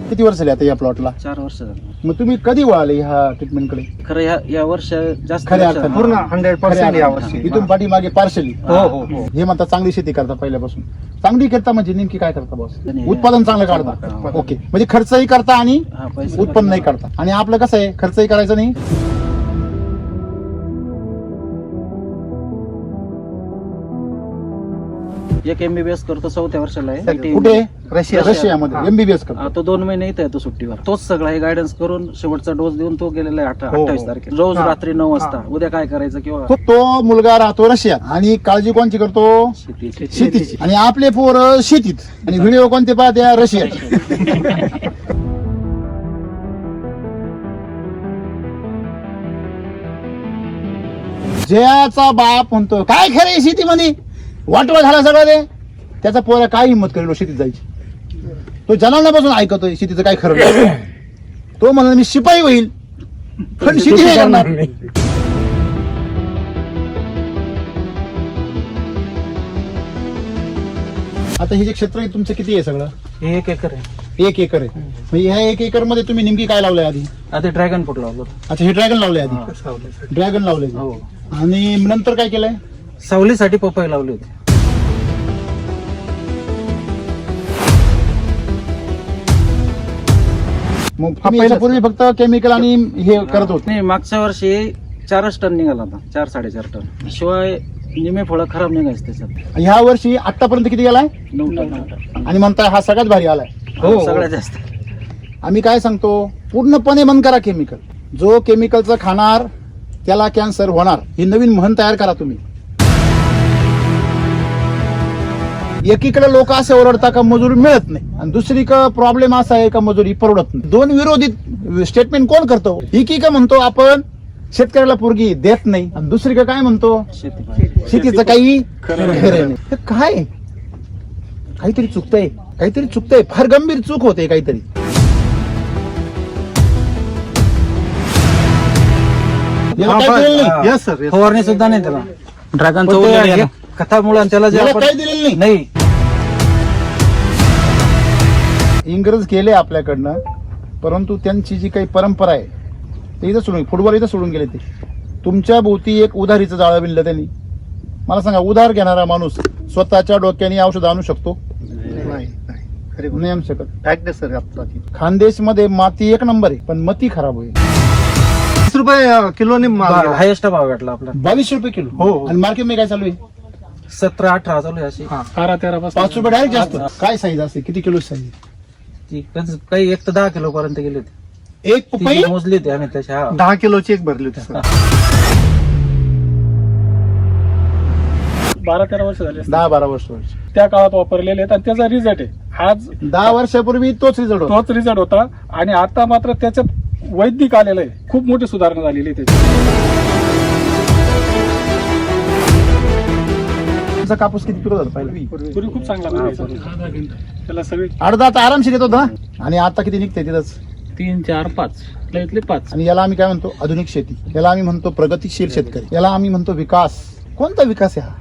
किती वर्ष झाली आता या प्लॉटला? 4 वर्ष झाली. मग तुम्ही कधी वळाले ह्या ट्रीटमेंटकडे? खरं या वर्ष जास्त खऱ्या लक्ष अर्थाने. आहे. पूर्ण 100% यावर्षी. इथून पाठीमागे पार्शली हो. हे म्हणता चांगली शेती करता पहिल्यापासून. चांगली करता म्हणजे नेमकी काय करता बॉस? नाही, उत्पादन चांगलं काढता. हा. ओके, म्हणजे खर्चही करता आणि हा, पैसे उत्पन्न नाही करता. आणि आपलं कसं आहे, खर्चही करायचं नाही. एक MBBS करतो 4थ्या वर्षाला आहे. कुठे? रशिया. रशियामध्ये MBBS करतो. तो 2 महिने इथे येतो सुट्टीवर. तोच सगळा हे गायडन्स करून शेवटचा डोस देऊन तो गेलेला आहे हो. 28 तारखेला. रोज हा. रात्री 9 वाजता उद्या काय करायचं किंवा तो मुलगा राहतो रशियात आणि काळजी कोणची करतो? शेतीची. आणि आपले पोर शेतीत. आणि व्हिडिओ कोणते पाहते? रशियात. जयाचा बाप म्हणतो काय खरं शेतीमध्ये वाटवा झाला सगळं ते. त्याचा पोरा काय हिंमत करेल शेतीत जायची? तो जन्मल्यापासून ऐकतोय शेतीचं काय खरं नाही. तो म्हणा मी शिपाई होईल पण शेती नाही करणार. आता हे जे क्षेत्र आहे तुमचं किती आहे सगळं? 1 एकर आहे. 1 एकर आहे. म्हणजे ह्या 1 एकर मध्ये तुम्ही नेमकी काय लावलंय आधी? आधी ड्रॅगन फ्रूट लावलं. अच्छा, हे ड्रॅगन लावलंय आधी. हा. ड्रॅगन लावलंय हो. आणि नंतर काय केलंय? सावलीसाठी पपई लावली होती. मग तुम्ही याच्यापूर्वी फक्त केमिकल आणि हे करत होते? नाही, मागच्या वर्षी 4च टन निघाला होता. 4-4.5 टन. शिवाय निमे फळं खराब निघायचे त्याच्यात. ह्या वर्षी आतापर्यंत किती गेलाय? 9 टन. आणि म्हणताय हा सगळ्यात भारी आलाय. हो. सगळ्यात जास्त. आम्ही काय सांगतो, पूर्णपणे बंद करा केमिकल. जो केमिकलचं खाणार त्याला कॅन्सर होणार. ही नवीन म्हण तयार करा तुम्ही. एकीकडे लोक असे ओरडतात का मजुरी मिळत नाही, आणि दुसरीकडे प्रॉब्लेम असा आहे का मजुरी परवडत नाही. दोन विरोधी स्टेटमेंट कोण करतो? एकीकडे म्हणतो आपण शेतकऱ्याला पोरगी देत नाही, आणि दुसरीकडे काय म्हणतो? शेतीचं काही खरं नाही. हे काय? काहीतरी चुकतंय. फार गंभीर चूक होते काहीतरी. याला काय दिलेलं नाही? Yes sir. फवारणी सुद्धा नाही त्याला. ड्रॅगनचं खतामुळे त्याला जे याला आपण काय दिलेलं नाही? नाही. इंग्रज गेले आपल्याकडनं, परंतु त्यांची जी काही परंपरा आहे ते इथं सोडून, फुटबॉल इथं सोडून गेले. ते तुमच्या भोवती एक उधारीचं जाळं विणलं त्यांनी. मला सांगा, उधार घेणारा माणूस स्वतःच्या डोक्याने औषध आणू शकतो? नाही आणू शकत. फॅक्ट सर आपला. खानदेशमध्ये माती 1 नंबर आहे, पण मती खराब होईल. 20 रुपये किलोने माल. हायेस्ट भाव भेटला आपला. 22 रुपये किलो. हो. आणि मार्केट मध्ये काय चालू आहे? 17-18 चालू आहे अशी. 5 रुपये डायरेक्ट जास्त. काय साईज असते? किती किलो साईज? ती काही 1 ते 10 किलो पर्यंत गेली होती. एक पपई ती मोजली होती आम्ही त्याची. हा. 10 किलोची एक भरली होती सर. 12-13 वर्ष झाले असतील. 10-12 वर्ष. त्या काळात वापरलेले आहेत आणि त्याचा रिझल्ट आहे. आज 10 वर्षापूर्वी तोच रिझल्ट होता. तोच रिझल्ट होता आणि आता मात्र त्याच्यात वैदिक आलेलं आहे. खूप मोठी सुधारणा झालेली आहे त्याची. तुमचा कापूस किती किलो झाला पाहिजे? पूर्वी खूप चांगला लागायचा. त्याला सगळी अर्धा तर आरामशीर येत होता, आणि आता किती निघते तिथंच? 3, 4, 5 लयतले 5. आणि याला आम्ही काय म्हणतो? आधुनिक शेती. याला आम्ही म्हणतो प्रगतिशील शेतकरी. याला आम्ही म्हणतो विकास. कोणता विकास आहे हा?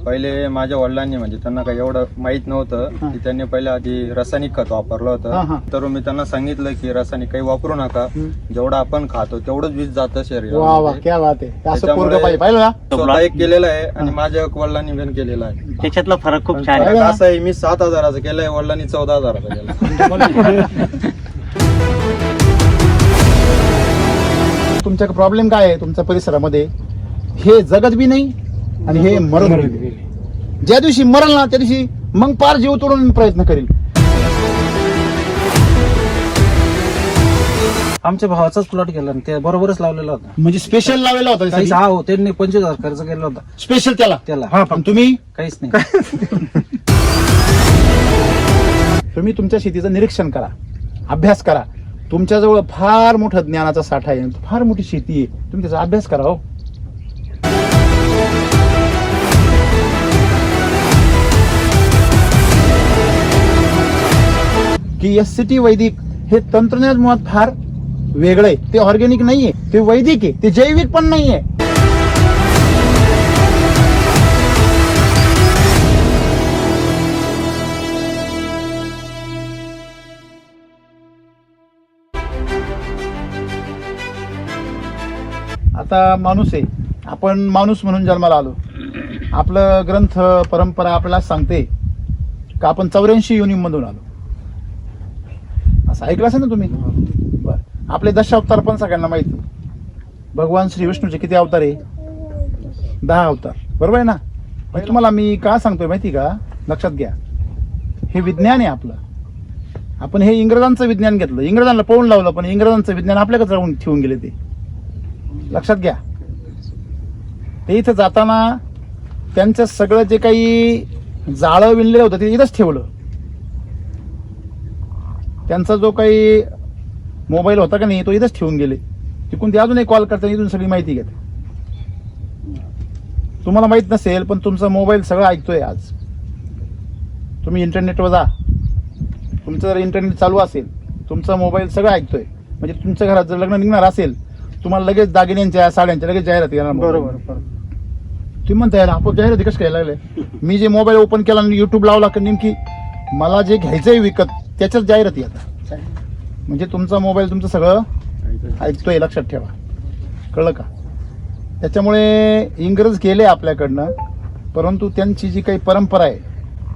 पहिले माझ्या वडिलांनी, म्हणजे त्यांना काही एवढं माहित नव्हतं की त्यांनी पहिले आधी रासायनिक खत वापरलं हा. होतं. तर मी त्यांना सांगितलं की रासायनिक काही वापरू नका, जेवढं आपण खातो तेवढंच वीज जातं वा वा, शरीरामध्ये. क्या बात आहे. असं त्याच्यामुळे पोरगं पाहिजे. पाहिलं ना? स्वतः एक केलेलं आहे आणि माझ्या वडिलांनी पण केलेलं आहे. त्याच्यातला फरक खूप छान आहे. असं आहे, मी 7,000चं केलंय, वडिलांनी 14,000चं केलं. तुमच्या प्रॉब्लेम काय आहे तुमच्या परिसरामध्ये? हे जगत बी नाही आणि हे मरण बी नाही. ज्या दिवशी मरण ना त्या दिवशी मग पार जीव तोडून प्रयत्न करेल. आमच्या भावाचाच प्लॉट गेला आणि ते बरोबरच लावलेला होता. म्हणजे स्पेशल लावलेला होता काहीच. हा हो, त्यांनी 25,000 खर्च केला होता स्पेशल त्याला. हा. पण तुम्ही काहीच नाही. तुम्ही तुमच्या शेतीचं निरीक्षण करा, अभ्यास करा. तुमच्याजवळ फार मोठं ज्ञानाचा साठा आहे, फार मोठी शेती आहे. तुम्ही त्याचा अभ्यास करा. हो, की SCT वैदिक हे तंत्रज्ञान मुळात फार वेगळं आहे. ते ऑर्गॅनिक नाहीये, ते वैदिक आहे. ते जैविक पण नाहीये. आता माणूस आहे, आपण माणूस म्हणून जन्माला आलो. आपलं ग्रंथ परंपरा आपल्याला सांगते का आपण 84 योनीमधून आलो. असं ऐकलं असेल ना तुम्ही. बरं, आपले दशावतार पण सगळ्यांना माहिती. भगवान श्री विष्णूचे किती अवतार आहे? 10 अवतार, बरोबर आहे ना. पण तुम्हाला मी का सांगतोय माहिती का, लक्षात घ्या. हे विज्ञान आहे आपलं. आपण हे इंग्रजांचं विज्ञान घेतलं, इंग्रजांना पळून लावलं, पण इंग्रजांचं विज्ञान आपल्याकडे राहून ठेवून गेले. ते लक्षात घ्या. ते इथं जाताना त्यांचं सगळं जे काही जाळं विणलेलं होतं ते इथंच ठेवलं. त्यांचा जो काही मोबाईल होता का नाही तो इथंच ठेवून गेले. तिकडून ते अजूनही कॉल करताना इथून सगळी माहिती घेते. तुम्हाला माहित नसेल पण तुमचा मोबाईल सगळं ऐकतोय. आज तुम्ही इंटरनेटवर जा, तुमचं जर इंटरनेट चालू असेल तुमचा मोबाईल सगळं ऐकतोय. म्हणजे तुमच्या घरात जर लग्न निघणार असेल तुम्हाला लगेच दागिन्यांच्या साड्यांच्या लगेच जाहिरात येणार. बरोबर. तुम्ही म्हणता यायला आपण जाहिराती कसं काय लागले. मी जे मोबाईल ओपन केला आणि युट्यूब लावला की नेमकी मला जे घ्यायचंय विकत त्याच्याच जाहिराती येतात. म्हणजे तुमचा मोबाईल तुमचं सगळं ऐकतोय, लक्षात ठेवा. कळलं का. त्याच्यामुळे इंग्रज गेले आपल्याकडनं, परंतु त्यांची जी काही परंपरा आहे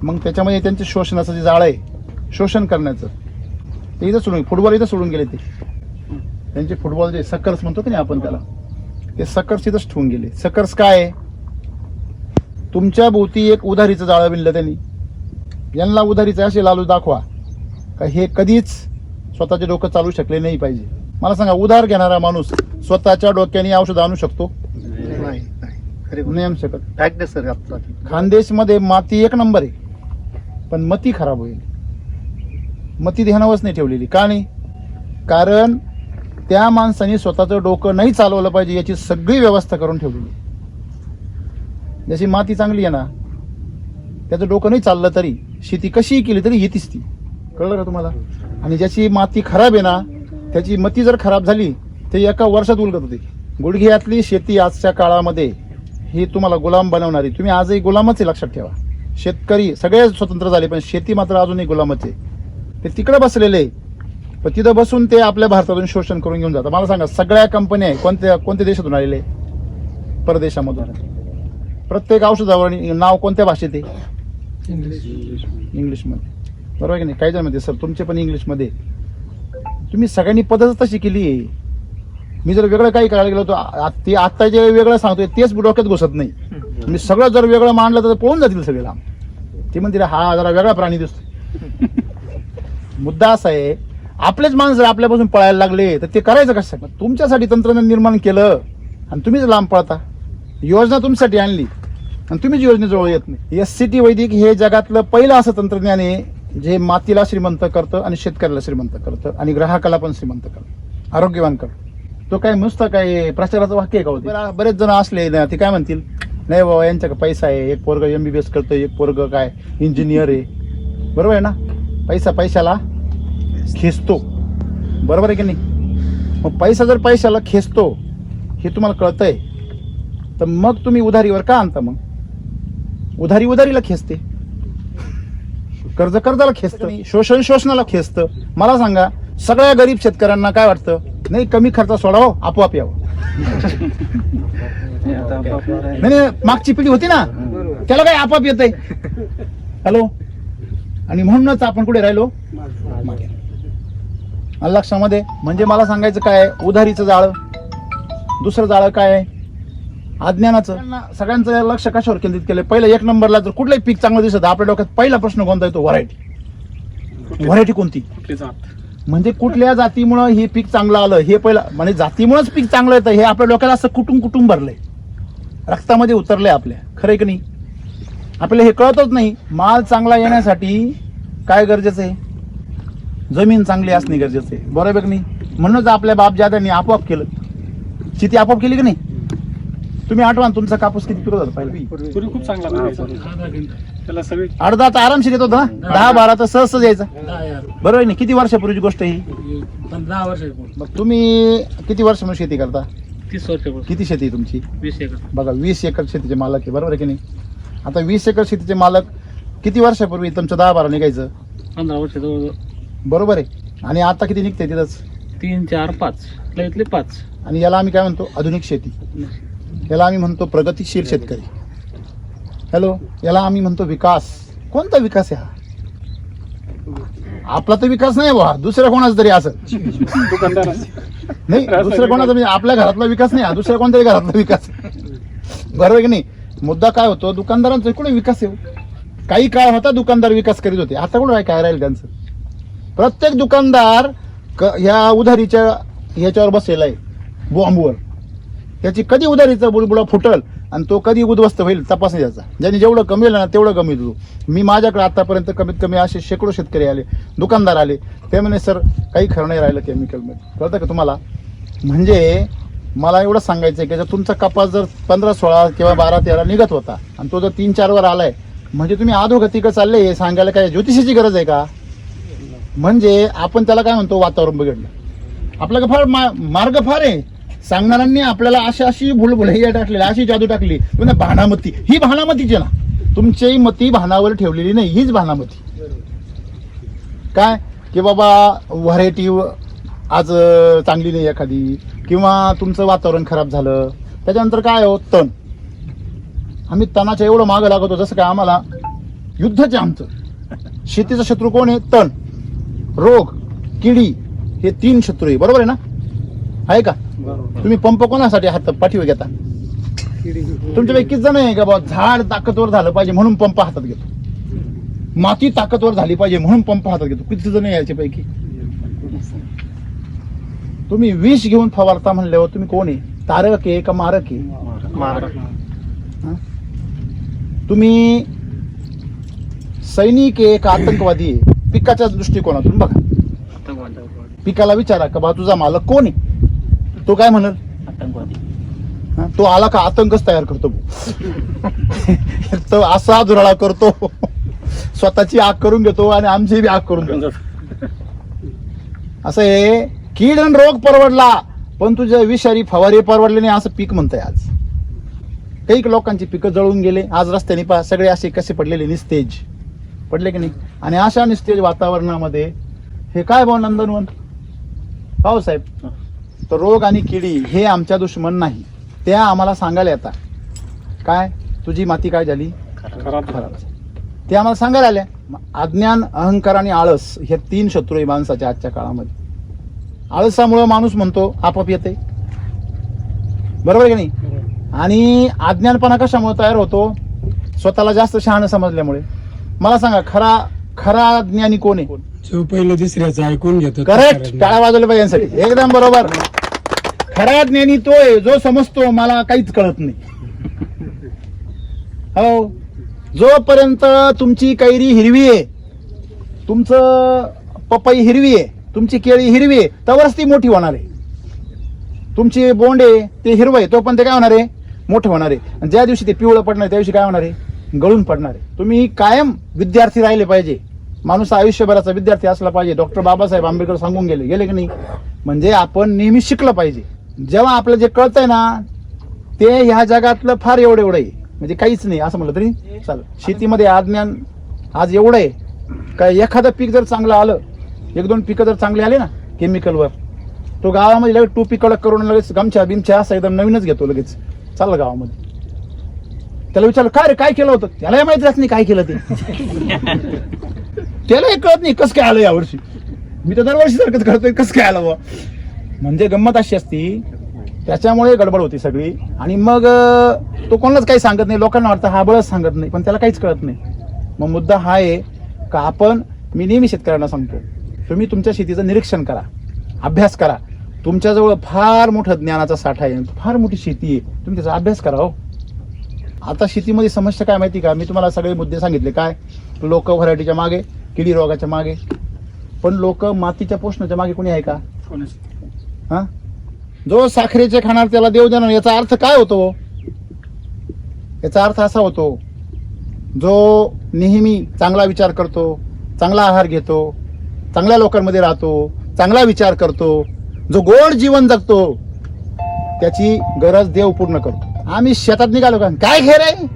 मग त्याच्यामध्ये त्यांचे शोषणाचं जे जाळं आहे, शोषण करण्याचं, ते इथं सोडून, फुटबॉल इथं सोडून गेले. ते त्यांचे फुटबॉल जे सकर्स म्हणतो की नाही आपण त्याला, ते सकर्स इथंच ठेवून गेले. सकर्स काय आहे, तुमच्या भोवती एक उधारीचं जाळं विणलं त्यांनी. यांना उधारीचं असे लालू दाखवा का हे कधीच स्वतःचे डोकं चालू शकले नाही पाहिजे. मला सांगा, उधार घेणारा माणूस स्वतःच्या डोक्याने औषध आणू शकतो? नाही आणू शकत. फॅक्ट आहे सर आपला. खानदेशमध्ये माती 1 नंबर आहे, पण मती खराब होईल. मती ध्यानावच नाही ठेवलेली. का नाही? कारण त्या माणसाने स्वतःचं डोकं नाही चालवलं पाहिजे याची सगळी व्यवस्था करून ठेवलेली. जशी माती चांगली आहे ना, त्याचं डोकं नाही चाललं तरी शेती कशीही केली तरी येतीच ती. कळलं का तुम्हाला. आणि ज्याची माती खराब आहे ना, त्याची मती जर खराब झाली ते एका वर्षात उलगत होते. गुडघ्यातली शेती आजच्या काळामध्ये ही तुम्हाला गुलाम बनवणारी. तुम्ही आजही गुलामच आहे, लक्षात ठेवा. शेतकरी सगळे स्वतंत्र झाले पण शेती मात्र अजूनही गुलामच आहे. ते तिकडे बसलेले, पण तिथं बसून ते आपल्या भारतातून शोषण करून घेऊन जातात. मला सांगा, सगळ्या कंपन्या कोणत्या देशातून आलेले? परदेशामधून. प्रत्येक औषधावर नाव कोणत्या भाषेत आहे? इंग्लिशमध्ये. बरोबर की नाही. काही जण म्हणते सर तुमचे पण इंग्लिशमध्ये. तुम्ही सगळ्यांनी पद्धत तशी केली आहे. मी जर वेगळं काही करायला गेलो तर ते आत्ता जे वेगळं सांगतोय तेच डोक्यात घुसत नाही. मी सगळं जर वेगळं मांडलं तर पळून जातील सगळे लांब. ते म्हणतील हा जरा वेगळा प्राणी दिसतो. मुद्दा असा आहे, आपलेच माणसं जर आपल्यापासून पळायला लागले तर ते करायचं कसं? तुमच्यासाठी तंत्रज्ञान निर्माण केलं आणि तुम्हीच लांब पळता. योजना तुमच्यासाठी आणली आणि तुम्हीच योजनेजवळ येत नाही. SCT वैदिक हे जगातलं पहिलं असं तंत्रज्ञान आहे जे मातीला श्रीमंत करतं आणि शेतकऱ्याला श्रीमंत करतं आणि ग्राहकाला पण श्रीमंत करतं, आरोग्यवान करतं. तो काय नुसतं काय प्रचाराचं वाक्य आहे का होते? बरेच जण असले ना ते काय म्हणतील, नाही बाबा यांच्याकडे पैसा आहे, एक पोरग MBBS करतं, एक पोरग काय इंजिनियर आहे. बरोबर आहे ना. पैसा पैशाला खेचतो. बरोबर आहे की नाही. मग पैसा जर पैशाला खेचतो हे तुम्हाला कळतंय तर मग तुम्ही उधारीवर का आणता? मग उधारीला खेचते, कर्ज कर्जाला खेचतं, शोषण शोषणाला खेचतं. मला सांगा, सगळ्या गरीब शेतकऱ्यांना काय वाटतं, नाही कमी खर्च सोडावं, आपोआप यावं. नाही मागची पिढी होती ना, त्याला काय आपोआप येतंय. हॅलो. आणि म्हणूनच आपण कुठे राहिलो? मागे. लक्षामध्ये. म्हणजे मला सांगायचं काय, उधारीचं जाळं. दुसरं जाळं काय आहे? अज्ञानाचं. सगळ्यांचं लक्ष कशावर केंद्रित केलं? पहिलं 1 नंबरला जर कुठलंही पीक चांगलं दिसत आपल्या डोक्यात पहिला प्रश्न कोणता येतो? व्हरायटी. व्हरायटी कोणती? म्हणजे कुठल्या जातीमुळं हे पीक चांगलं आलं हे पहिलं, म्हणजे जातीमुळेच पीक चांगलं येतं हे आपल्या डोक्याला असं कुटुंब भरलंय, रक्तामध्ये उतरलंय आपल्या. खरंय की नाही. आपल्याला हे कळतच नाही. माल चांगला येण्यासाठी काय गरजेचं आहे? जमीन चांगली असणे गरजेचं आहे. बरोबर की नाही. म्हणूनच आपल्या बापजाद्यांनी आपोआप केलं, शेती आपोआप केली की नाही. तुम्ही आठवा तुमचा कापूस किती पिकत होता पहिला? पूर्वी खूप चांगला पिकायचा. त्याला सगळी अर्धा तर आरामशीर येत होता ना, 10-12 तर सहज यायचा. बरोबर आहे. किती वर्षापूर्वीची गोष्ट ही? 15 वर्ष. मग तुम्ही किती वर्ष म्हणून शेती करता? 30 वर्ष. किती शेती आहे तुमची? 20 एकर. बघा 20 एकर शेतीचे मालक आहे. बरोबर आहे की नाही. आता 20 एकर शेतीचे मालक किती वर्षापूर्वी तुमचं 10-12 निघायचं? 15 वर्ष. बरोबर आहे. आणि आता किती निघते तिथंच? 3, 4, 5 लईतले 5. आणि याला आम्ही काय म्हणतो? आधुनिक शेती. याला आम्ही म्हणतो प्रगतिशील शेतकरी. हॅलो, याला आम्ही म्हणतो विकास. कोणता विकास आहे हा? आपला तर विकास नाही बा, दुसऱ्या कोणाचा तरी असं दुकानदार नाही, दुसऱ्या कोणाचा म्हणजे आपल्या घरातला विकास नाही, हा दुसऱ्या कोणत्याही घरातला विकास. बरोबर की नाही? मुद्दा काय होतो, दुकानदारांचा कुठे विकास आहे? काही काळ होता दुकानदार विकास करीत होते, आता कुठं काय राहील त्यांचं? प्रत्येक दुकानदार ह्या उधारीच्या ह्याच्यावर बसलेला आहे, बॉम्बवर. त्याची कधी उधारीचा बुडबुडा फुटल आणि तो कधी उद्ध्वस्त होईल तपास नाही त्याचा. ज्यांनी जेवढं कमविलं ना तेवढं कमी देतो. मी माझ्याकडे आतापर्यंत कमीत कमी असे शेकडो शेतकरी आले, दुकानदार आले, ते म्हणे सर काही खरं नाही राहिलं केमिकलमध्ये. कळतं का तुम्हाला? म्हणजे मला एवढं सांगायचं आहे की जर तुमचा कपास जर 15, 16 किंवा 12, 13 निघत होता आणि तो जर 3, 4 वर आलाय, म्हणजे तुम्ही अधोगतीकडे चालले हे सांगायला काय ज्योतिषाची गरज आहे का? म्हणजे आपण त्याला काय म्हणतो, वातावरण बिघडलं. आपल्याला फार मार्ग फार आहे. सांगणाऱ्यांनी आपल्याला अशी भुलभुलैया टाकलेली, अशी जादू टाकली. म्हणजे भानामती, ही भानामतीची ना, तुमची मती भानावर ठेवलेली नाही, हीच भानामती. काय की बाबा व्हरायटी आज चांगली नाही एखादी, किंवा तुमचं वातावरण खराब झालं, त्याच्यानंतर काय हो, तण. आम्ही तणाच्या एवढं मागं लागतो, जसं काय आम्हाला युद्धच आहे आमचं. शेतीचा शत्रू कोण आहे? तण, रोग, किडी, हे 3 शत्रू आहे. बरोबर आहे ना? आहे का? तुम्ही पंप कोणासाठी हात पाठीवर घेता? तुमच्यापैकी किती जण आहे का बाबा झाड ताकदवर झालं पाहिजे म्हणून पंप हातात घेतो, माती ताकदवर झाली पाहिजे म्हणून पंप हातात घेतो? किती जण आहे याच्यापैकी? तुम्ही विष घेऊन फवारता म्हणल्यावर तुम्ही कोण आहे? तारक आहे का मारक आहे? तुम्ही सैनिक आहे का आतंकवादी आहे? पिकाच्या दृष्टिकोनातून बघा. पिकाला विचारा का बा तुझा मालक कोण आहे? तो काय म्हणल? आतंकवादी. तो आला का आतंकच तयार करतो. तो असा जुराळा करतो, स्वतःची आग करून घेतो आणि आमची बी आग करून घेतो. असं आहे, कीड आणि रोग परवडला पण तुझ्या विषारी फवारे परवडले नाही, असं पीक म्हणतंय आज. काही लोकांची पिकं जळून गेले. आज रस्त्याने पहा सगळे असे कसे पडलेले, निस्तेज पडले की नाही? आणि अशा निस्तेज वातावरणामध्ये हे काय भाऊ नंदनवन भाऊसाहेब, तर रोग आणि किडी हे आमच्या दुश्मन नाही, त्या आम्हाला सांगायला येतात. काय तुझी माती काय झाली? खराब ते आम्हाला सांगायला आल्या. अज्ञान, अहंकार आणि आळस हे 3 शत्रू आहे माणसाच्या आजच्या काळामध्ये. आळसामुळे माणूस म्हणतो आपोआप येते, बरोबर की नाही? आणि अज्ञानपणा कशामुळे तयार होतो? स्वतःला जास्त शहाणं समजल्यामुळे. मला सांगा, खरा ज्ञानी कोण आहे? जो पहिलं दुसऱ्याचं ऐकून घेतो. करेक्ट, टाळ्या वाजवल्या पाहिजे यांसाठी. एकदम बरोबर. खरा ज्ञानी तो आहे जो समजतो मला काहीच कळत नाही. हो, जोपर्यंत तुमची कैरी हिरवी आहे, तुमचं पपई हिरवी आहे, तुमची केळी हिरवी आहे, तवरच ती मोठी होणार आहे. तुमची बोंड आहे ते हिरवं आहे, तो पण ते काय होणार आहे? मोठं होणार आहे. आणि ज्या दिवशी ते पिवळं पडणार त्या दिवशी काय होणार आहे? गळून पडणार आहे. तुम्ही कायम विद्यार्थी राहिले पाहिजे. माणूस आयुष्यभराचा विद्यार्थी असला पाहिजे. डॉक्टर बाबासाहेब आंबेडकर सांगून गेले की नाही? म्हणजे आपण नेहमी शिकलं पाहिजे. जेव्हा आपलं जे कळतंय ना ते ह्या जगातलं फार एवढं आहे, म्हणजे काहीच नाही असं म्हटलं तरी चालेल. शेतीमध्ये अज्ञान आज एवढं आहे का एखादं पीक जर चांगलं आलं, 1-2 पिकं जर चांगले आले ना केमिकलवर, तो गावामध्ये लगेच टोपी कडक करून लगेच गमछा बिमछा असं एकदम नवीनच घेतो, लगेच चाललं गावामध्ये. त्याला विचारलं काय रे काय केलं होतं? त्यालाही माहितीच नाही काय केलं ते. त्यालाही कळत नाही कसं काय आलं यावर्षी. मी तर दरवर्षी सारखंच करतोय, कसं काय आलं. म्हणजे गंमत अशी असती, त्याच्यामुळे गडबड होती सगळी. आणि मग तो कोणालाच काही सांगत नाही. लोकांना वाटतं हा बळच सांगत नाही, पण त्याला काहीच कळत नाही. मग मुद्दा हा आहे का मी नेहमी शेतकऱ्यांना सांगतो, तुम्ही तुमच्या शेतीचं निरीक्षण करा, अभ्यास करा. तुमच्याजवळ फार मोठं ज्ञानाचा साठा आहे, फार मोठी शेती आहे, तुम्ही त्याचा अभ्यास करा. हो, आता शेतीमध्ये समस्या काय माहिती का? मी तुम्हाला सगळे मुद्दे सांगितले. काय लोक व्हरायटीच्या मागे, किडी रोगाच्या मागे, पण लोक मातीच्या पोषणाच्या मागे कोणी आहे का? हा, जो साखरेचे खाणार त्याला देव देणार. याचा अर्थ काय होतो? याचा अर्थ असा होतो, जो नेहमी चांगला विचार करतो, चांगला आहार घेतो, चांगल्या लोकांमध्ये राहतो, चांगला विचार करतो, जो गोड जीवन जगतो, त्याची गरज देव पूर्ण करतो. आम्ही शेतात निघालो का काय घेर आहे?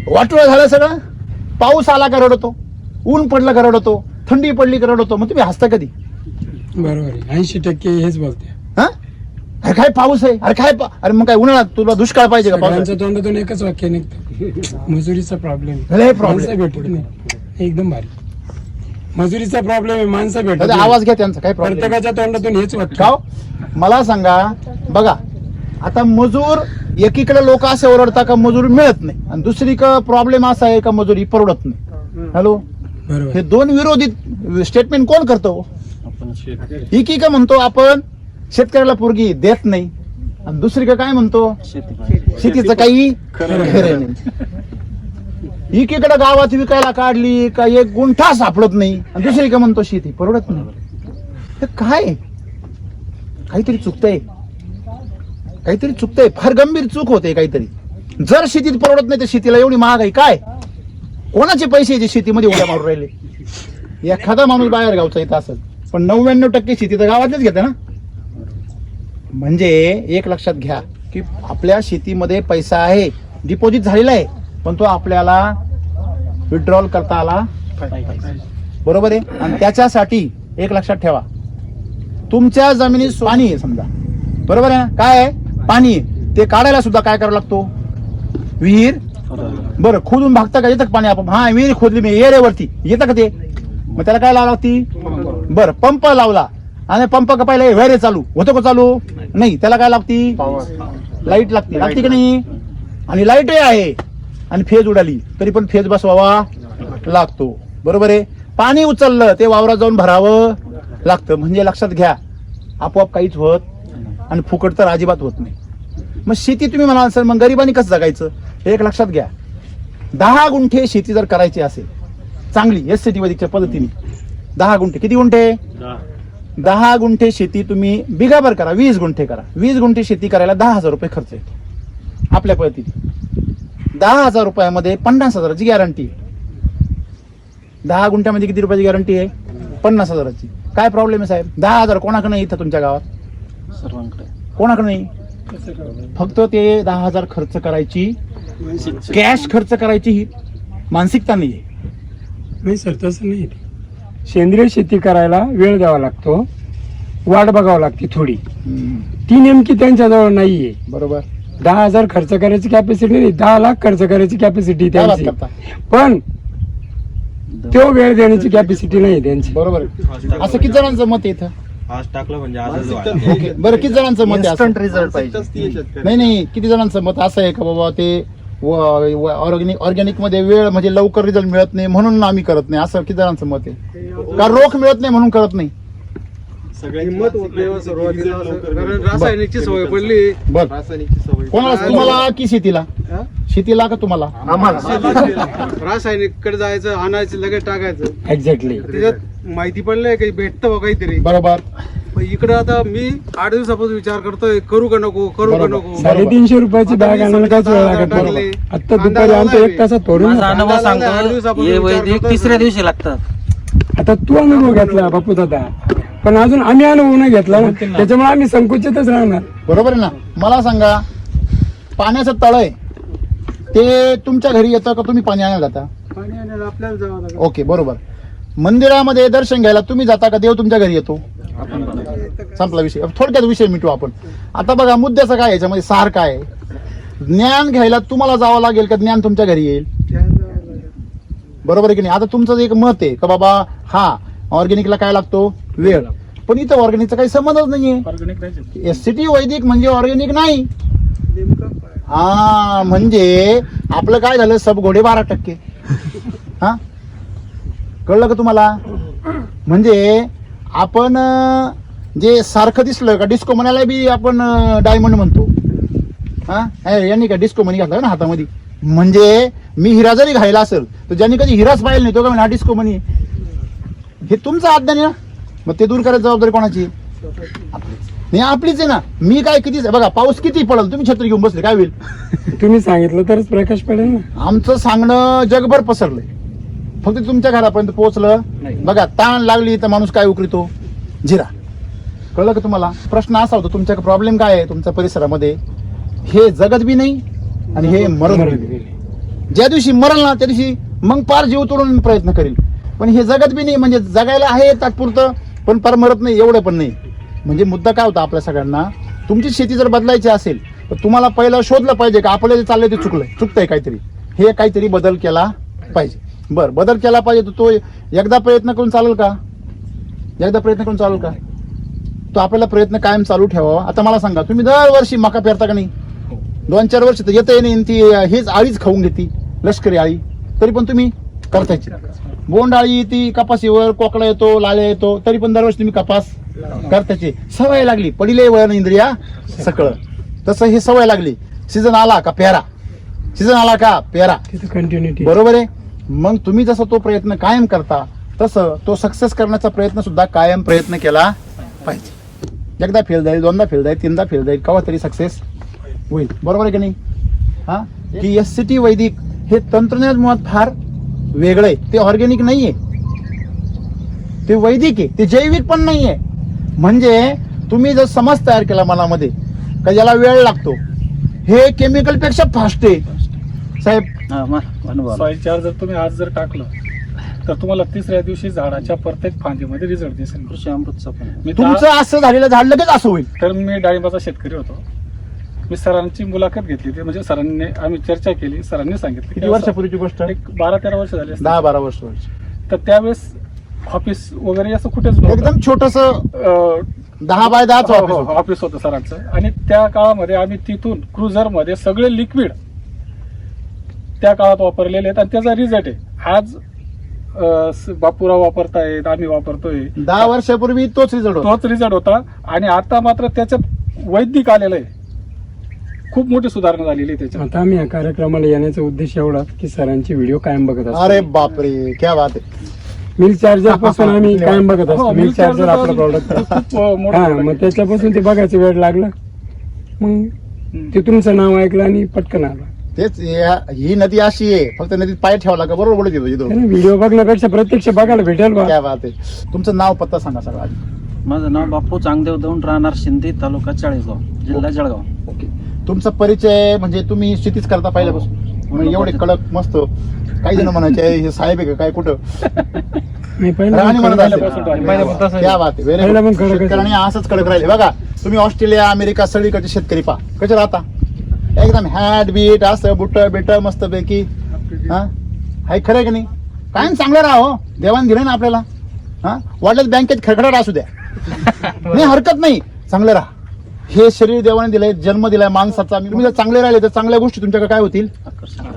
वाटोळं झालं सगळं. पाऊस आला का रडतो, ऊन पडलं का रडतो, थंडी पडली का रडतो. मग तुम्ही हसता कधी? बरोबर आहे 80% हेच बोलते हा अरे काय पाऊस आहे, अरे काय अरे मग काय उन्हाळ्यात तुला दुष्काळ पाहिजे का पाऊस? सगळ्यांच्या तोंडातून एकच वाक्य निघतं मजुरीचा प्रॉब्लेम लय problem. माणसं भेटत नाही एकदम भारी मजुरीचा प्रॉब्लेम आहे माणसं भेटत दादा, नाही. आवाज घ्या त्यांचा, काय प्रॉब्लेम? प्रत्येकाच्या तोंडातून हेच वाक्य गाव मला सांगा बघा, आता मजूर एकीकडे लोक असे ओरडता का मजूर मिळत नाही, आणि दुसरीकडे प्रॉब्लेम असा आहे का मजुरी परवडत नाही. हॅलो, बरोबर हे दोन विरोधी स्टेटमेंट कोण करतो? आपण एकीकडे म्हणतो आपण शेतकऱ्याला पोरगी देत नाही, आणि दुसरीकडे काय म्हणतो शेती पाहिजे. शेतीचं काही खरं नाही. एकीकडे गावात विकायला काढली का एक गुंठा सापडत नाही, आणि दुसरीकडे म्हणतो शेती परवडत नाही. हे काय काहीतरी चुकतंय, काहीतरी चुकतंय, फार गंभीर चूक होते काहीतरी. जर शेतीत परवडत नाही तर शेतीला एवढी महागाई काय? कोणाचे पैसे जे शेतीमध्ये उड्या मारून राहिले? एखादा माणूस बाहेर गावचा इथं असेल, पण 99% शेती तर गावातलेच घेते ना. म्हणजे एक लक्षात घ्या की आपल्या शेतीमध्ये पैसा आहे, डिपॉझिट झालेला आहे, पण तो आपल्याला विड्रॉल करता आला बरोबर आहे. आणि त्याच्यासाठी एक लक्षात ठेवा, तुमच्या जमिनीत पाणी आहे समजा, बरोबर आहे ना, काय आहे पाणी आहे, ते काढायला सुद्धा काय करावं लागतो? विहीर बरं खोदून भागता का? येतं का पाणी? आपण हा विहीर खोदली मी एरियावरती, येतं का ते? मग त्याला काय लावावं लागती? बरं पंप लावला, आणि पंप का पाहिला वैरे चालू होतो का? चालू नाही, त्याला काय लागती? लाईट लागते, लागते की नाही? आणि लाईटही आहे आणि फेज उडाली तरी पण फेज बसवावा लागतो, बरोबर आहे. पाणी उचललं ते वावरात जाऊन भरावं लागतं. म्हणजे लक्षात घ्या, आपोआप काहीच होत आणि फुकट तर अजिबात होत नाही. मग शेती तुम्ही म्हणाल सर मग गरिबांनी कसं जगायचं? एक लक्षात घ्या, 10 गुंठे शेती जर करायची असेल चांगली SCT वैदिकच्या पद्धतीने, 10 गुंठे, किती गुंठे? 10 गुंठे शेती तुम्ही बिगाभर करा, 20 गुंठे करा. 20 गुंठे शेती करायला 10,000 रुपये खर्च येतो आपल्या पद्धतीने. 10,000 रुपयामध्ये 50,000ची गॅरंटी. 10 गुंठ्यामध्ये किती रुपयाची गॅरंटी आहे? 50,000ची. काय प्रॉब्लेम आहे साहेब? 10,000 कोणाकडे नाही इथं तुमच्या गावात? सर्वांकडे कोणाकडे नाही. फक्त ते 10,000 खर्च करायची, कॅश खर्च करायची ही मानसिकता नाही आहे. नाही सर तसं नाही. सेंद्रिय शेती करायला वेळ द्यावा लागतो, वाट बघावं लागते थोडी, ती नेमकी त्यांच्याजवळ नाहीये. बरोबर. 10,000 खर्च करायची कॅपॅसिटी नाही, 10 लाख खर्च करायची कॅपॅसिटी काय बात त्यांची, करता? पण तो वेळ देण्याची कॅपॅसिटी नाही त्यांची. बरोबर आहे. असं किती जणांचं मत आहे इथं? आज टाकलं म्हणजे आज ओके, बरं किती जणांचं मत आहे असं? इन्स्टंट रिझल्ट पाहिजे. नाही किती जणांचं मत असं आहे का बाबा ते ऑर्गॅनिक मध्ये वेळ म्हणजे लवकर रिझल्ट मिळत नाही म्हणून आम्ही करत नाही, असं किती जणांचं मत आहे? का रोख मिळत नाही म्हणून करत नाही? हिंमत होत नाही सुरुवातीला, कारण रासायनिकची सवय पडली. बर, कोणाला, तुम्हाला की शेतीला? शेतीला का तुम्हाला? आम्हाला रासायनिक कडे जायचं, आणायचं, लगेच टाकायचं. एक्झॅक्टली. त्याच्यात माहिती पडलंय काही भेटतं बा काहीतरी. बरोबर. इकडे आता मी 8 दिवसापासून विचार करतोय, करू का नको, करू का बरोबर. नको. 350 रुपयाची बॅग आणायला काहीच वेळ लागत नाही. आता दुपारी आणतो 1 तासात तोडून. माझा अनुभव आठ सांगतो, दिवसापासून हे विचार वैदिक करतोय. तिसऱ्या दिवशी लागतात. आता तू अनुभव घेतला बापू दादा, पण अजून आम्ही अनुभव नाही घेतला ना, त्याच्यामुळे आम्ही संकुचितच राहणार. बरोबर आहे ना. मला सांगा, पाण्याचं तळ आहे ते तुमच्या घरी येतं का तुम्ही पाणी आणायला जाता? पाणी आणायला आपल्याला जावं लागेल. ओके, बरोबर. मंदिरामध्ये दर्शन घ्यायला तुम्ही जाता का देव तुमच्या घरी येतो? संपला विषय. थोडक्यात विषय मिटू आपण. आता बघा मुद्द्याचं काय, याच्यामध्ये सार काय आहे? ज्ञान घ्यायला तुम्हाला जावं लागेल का ज्ञान तुमच्या घरी येईल? बरोबर आहे की नाही? आता तुमचं एक मत आहे का बाबा हा ऑर्गॅनिकला काय लागतो? वेळ. पण इथं ऑर्गॅनिकचा काही संबंधच नाहीये. ऑर्गॅनिक राहायचं. SCT वैदिक म्हणजे ऑर्गॅनिक नाही. हा म्हणजे आपलं काय झालं, सब घोडे 12%. हा कळलं का तुम्हाला? म्हणजे आपण जे सारखं दिसलं का डिस्को म्हणायला बी आपण डायमंड म्हणतो. हा यांनी का डिस्को मनी घातला ना हातामध्ये, म्हणजे मी हिरा जरी घायला असेल तर ज्यांनी कधी हिराच पाहिला नाही तो का हा डिस्को मनी. हे तुमचं अज्ञान आहे ना. मग ते दूर करायची जबाबदारी कोणाची? नाही, आपलीच आहे ना. मी काय किती बघा, पाऊस किती पडेल, तुम्ही छत्री घेऊन बसले काय होईल? तुम्ही सांगितलं तरच प्रकाश पडेल ना. आमचं सांगणं जगभर पसरलंय, फक्त तुमच्या घरापर्यंत पोहोचलं. बघा, ताण लागली तर माणूस काय उकरीतो? जिरा. कळलं का तुम्हाला? प्रश्न असा होता तुमच्या प्रॉब्लेम काय आहे तुमच्या परिसरामध्ये? हे जगत बी नाही आणि हे मरण बी नाही. ज्या दिवशी मरल ना त्या दिवशी मग पार जीव तोडून प्रयत्न करेल, पण हे जगत बी नाही. म्हणजे जगायला आहे तात्पुरतं, पण फार मरत नाही, एवढं पण नाही. म्हणजे मुद्दा काय होता आपल्या सगळ्यांना, तुमची शेती जर बदलायची असेल तर तुम्हाला पहिलं शोधलं पाहिजे का आपलं जे चाललंय ते चुकतंय काहीतरी, हे काहीतरी बदल केला पाहिजे. बरं, बदल केला पाहिजे तर तो एकदा प्रयत्न करून चालेल का? एकदा प्रयत्न करून चालेल का? तो आपल्याला प्रयत्न कायम चालू ठेवावा. आता मला सांगा, तुम्ही दरवर्षी मका पेरता का नाही? 2-4 वर्ष तर येतही नाही, ती हेच आळीच खाऊन घेते, लष्करी आळी, तरी पण तुम्ही करतायची. बोंड आळी ती कपाशीवर, कोकडा येतो, लाल्या येतो, तरी पण दरवर्षी तुम्ही कपास करतायची. सवय लागली, पडिले वळण इंद्रिया सकळ, तसं हे सवय लागली. सीझन आला का पेरा, सीझन आला का पेरा, कंटिन्युटी. बरोबर आहे. मग तुम्ही जसं तो प्रयत्न कायम करता तसं तो सक्सेस करण्याचा प्रयत्न सुद्धा कायम प्रयत्न केला पाहिजे. एकदा फेल जाईल, दोनदा फेल जाईल, तीनदा फेल जाईल, केव्हा तरी सक्सेस होईल. बरोबर आहे की नाही? हा, की SCT वैदिक हे तंत्रज्ञान मुळात फार वेगळं आहे. ते ऑर्गॅनिक नाहीये, ते वैदिक आहे, ते जैविक पण नाहीये. म्हणजे तुम्ही जर समज तयार केला मनामध्ये का याला वेळ लागतो, हे केमिकल पेक्षा फास्ट आहे साहेब. अनुभव आला. सॉइल चार्ज जर तुम्ही आज जर टाकलं तर तुम्हाला तिसऱ्या दिवशी झाडाच्या प्रत्येक फांदीमध्ये रिझल्ट दिसेल. कृषी अमृतचं पण आहे. मी तुमचं असं झालेलं झाड लगेच असं होईल. तर मी डाळिंबाचा शेतकरी होतो. मी सरांची मुलाखत घेतली होती, म्हणजे सरांनी आम्ही चर्चा केली, सरांनी सांगितलं किती वर्षापूर्वीची गोष्ट? एक 12-13 वर्ष झाली असतील. 10-12 वर्ष. तर त्यावेळेस ऑफिस वगैरे असं कुठेच नव्हतं. एकदम छोटस अं, 10x10 ऑफिस होतं सरांचं. आणि त्या काळामध्ये आम्ही तिथून क्रुझर मध्ये सगळे लिक्विड त्या काळात वापरलेले आहेत आणि त्याचा रिझल्ट आहे. आज बापूराव वापरतायत, आम्ही वापरतोय. 10 वर्षापूर्वी तोच रिझल्ट होता. तोच रिझल्ट होता. आणि आता मात्र त्याच्यात वैदिक आलेलं आहे, खूप मोठी सुधारणा झालेली आहे त्याच्यात. आता आम्ही या कार्यक्रमाला येण्याचा उद्देश एवढाच की सरांचे व्हिडिओ कायम बघत असतो. अरे बापरे, क्या बात आहे. मिल्क चार्जर पासून आम्ही कायम बघत असतो. हो, मिल्क milk चार्जर charger आपलं प्रॉडक्ट. खूप मोठं हा, product मग आहे. त्याच्यापासून ते बघायचं वेळ लागला, मग ते तुमचं नाव ऐकलं आणि पटकन आला. तेच ही नदी अशी आहे, फक्त नदीत पाय ठेवला का बरोबर बोलत येतो. व्हिडिओ बघण्यापेक्षा प्रत्यक्ष बघायला भेटेल बा. क्या बात आहे. तुमचं नाव पत्ता सांगा सगळं आधी. माझं नाव बापू चांगदेव दौंड, राहणार शिंदे, तालुका चाळीसगाव, जिल्हा जळगाव. ओके. तुमचा परिचय म्हणजे तुम्ही शेतीच करता पहिल्यापासून, म्हणजे एवढे कडक मस्त. काही जण म्हणायचे हे साहेब आहे का काय, कुठं मी राणी म्हणत असेल. पहिल्यापासून क्या बात आहे. पहिला पण कडक आहे. शेतकऱ्यांनी असंच कडक राहिले. बघा तुम्ही ऑस्ट्रेलिया, अमेरिका सगळीकडचे शेतकरी पहा कसे राहता, एकदम हॅट बीट असं बुट बिट मस्त पैकी. हा, हाय खरं आहे की नाही? कायम चांगलं राहा हो, देवाण दिलं ना आपल्याला. हा, वाटलं बँकेत खडखडाट असू द्या, नाही हरकत नाही, चांगलं राहा. हे शरीर देवाने दिलंय, जन्म दिलाय माणसाचा. तुम्ही जर चांगले राहिले तर चांगल्या गोष्टी तुमच्याकडे काय होतील?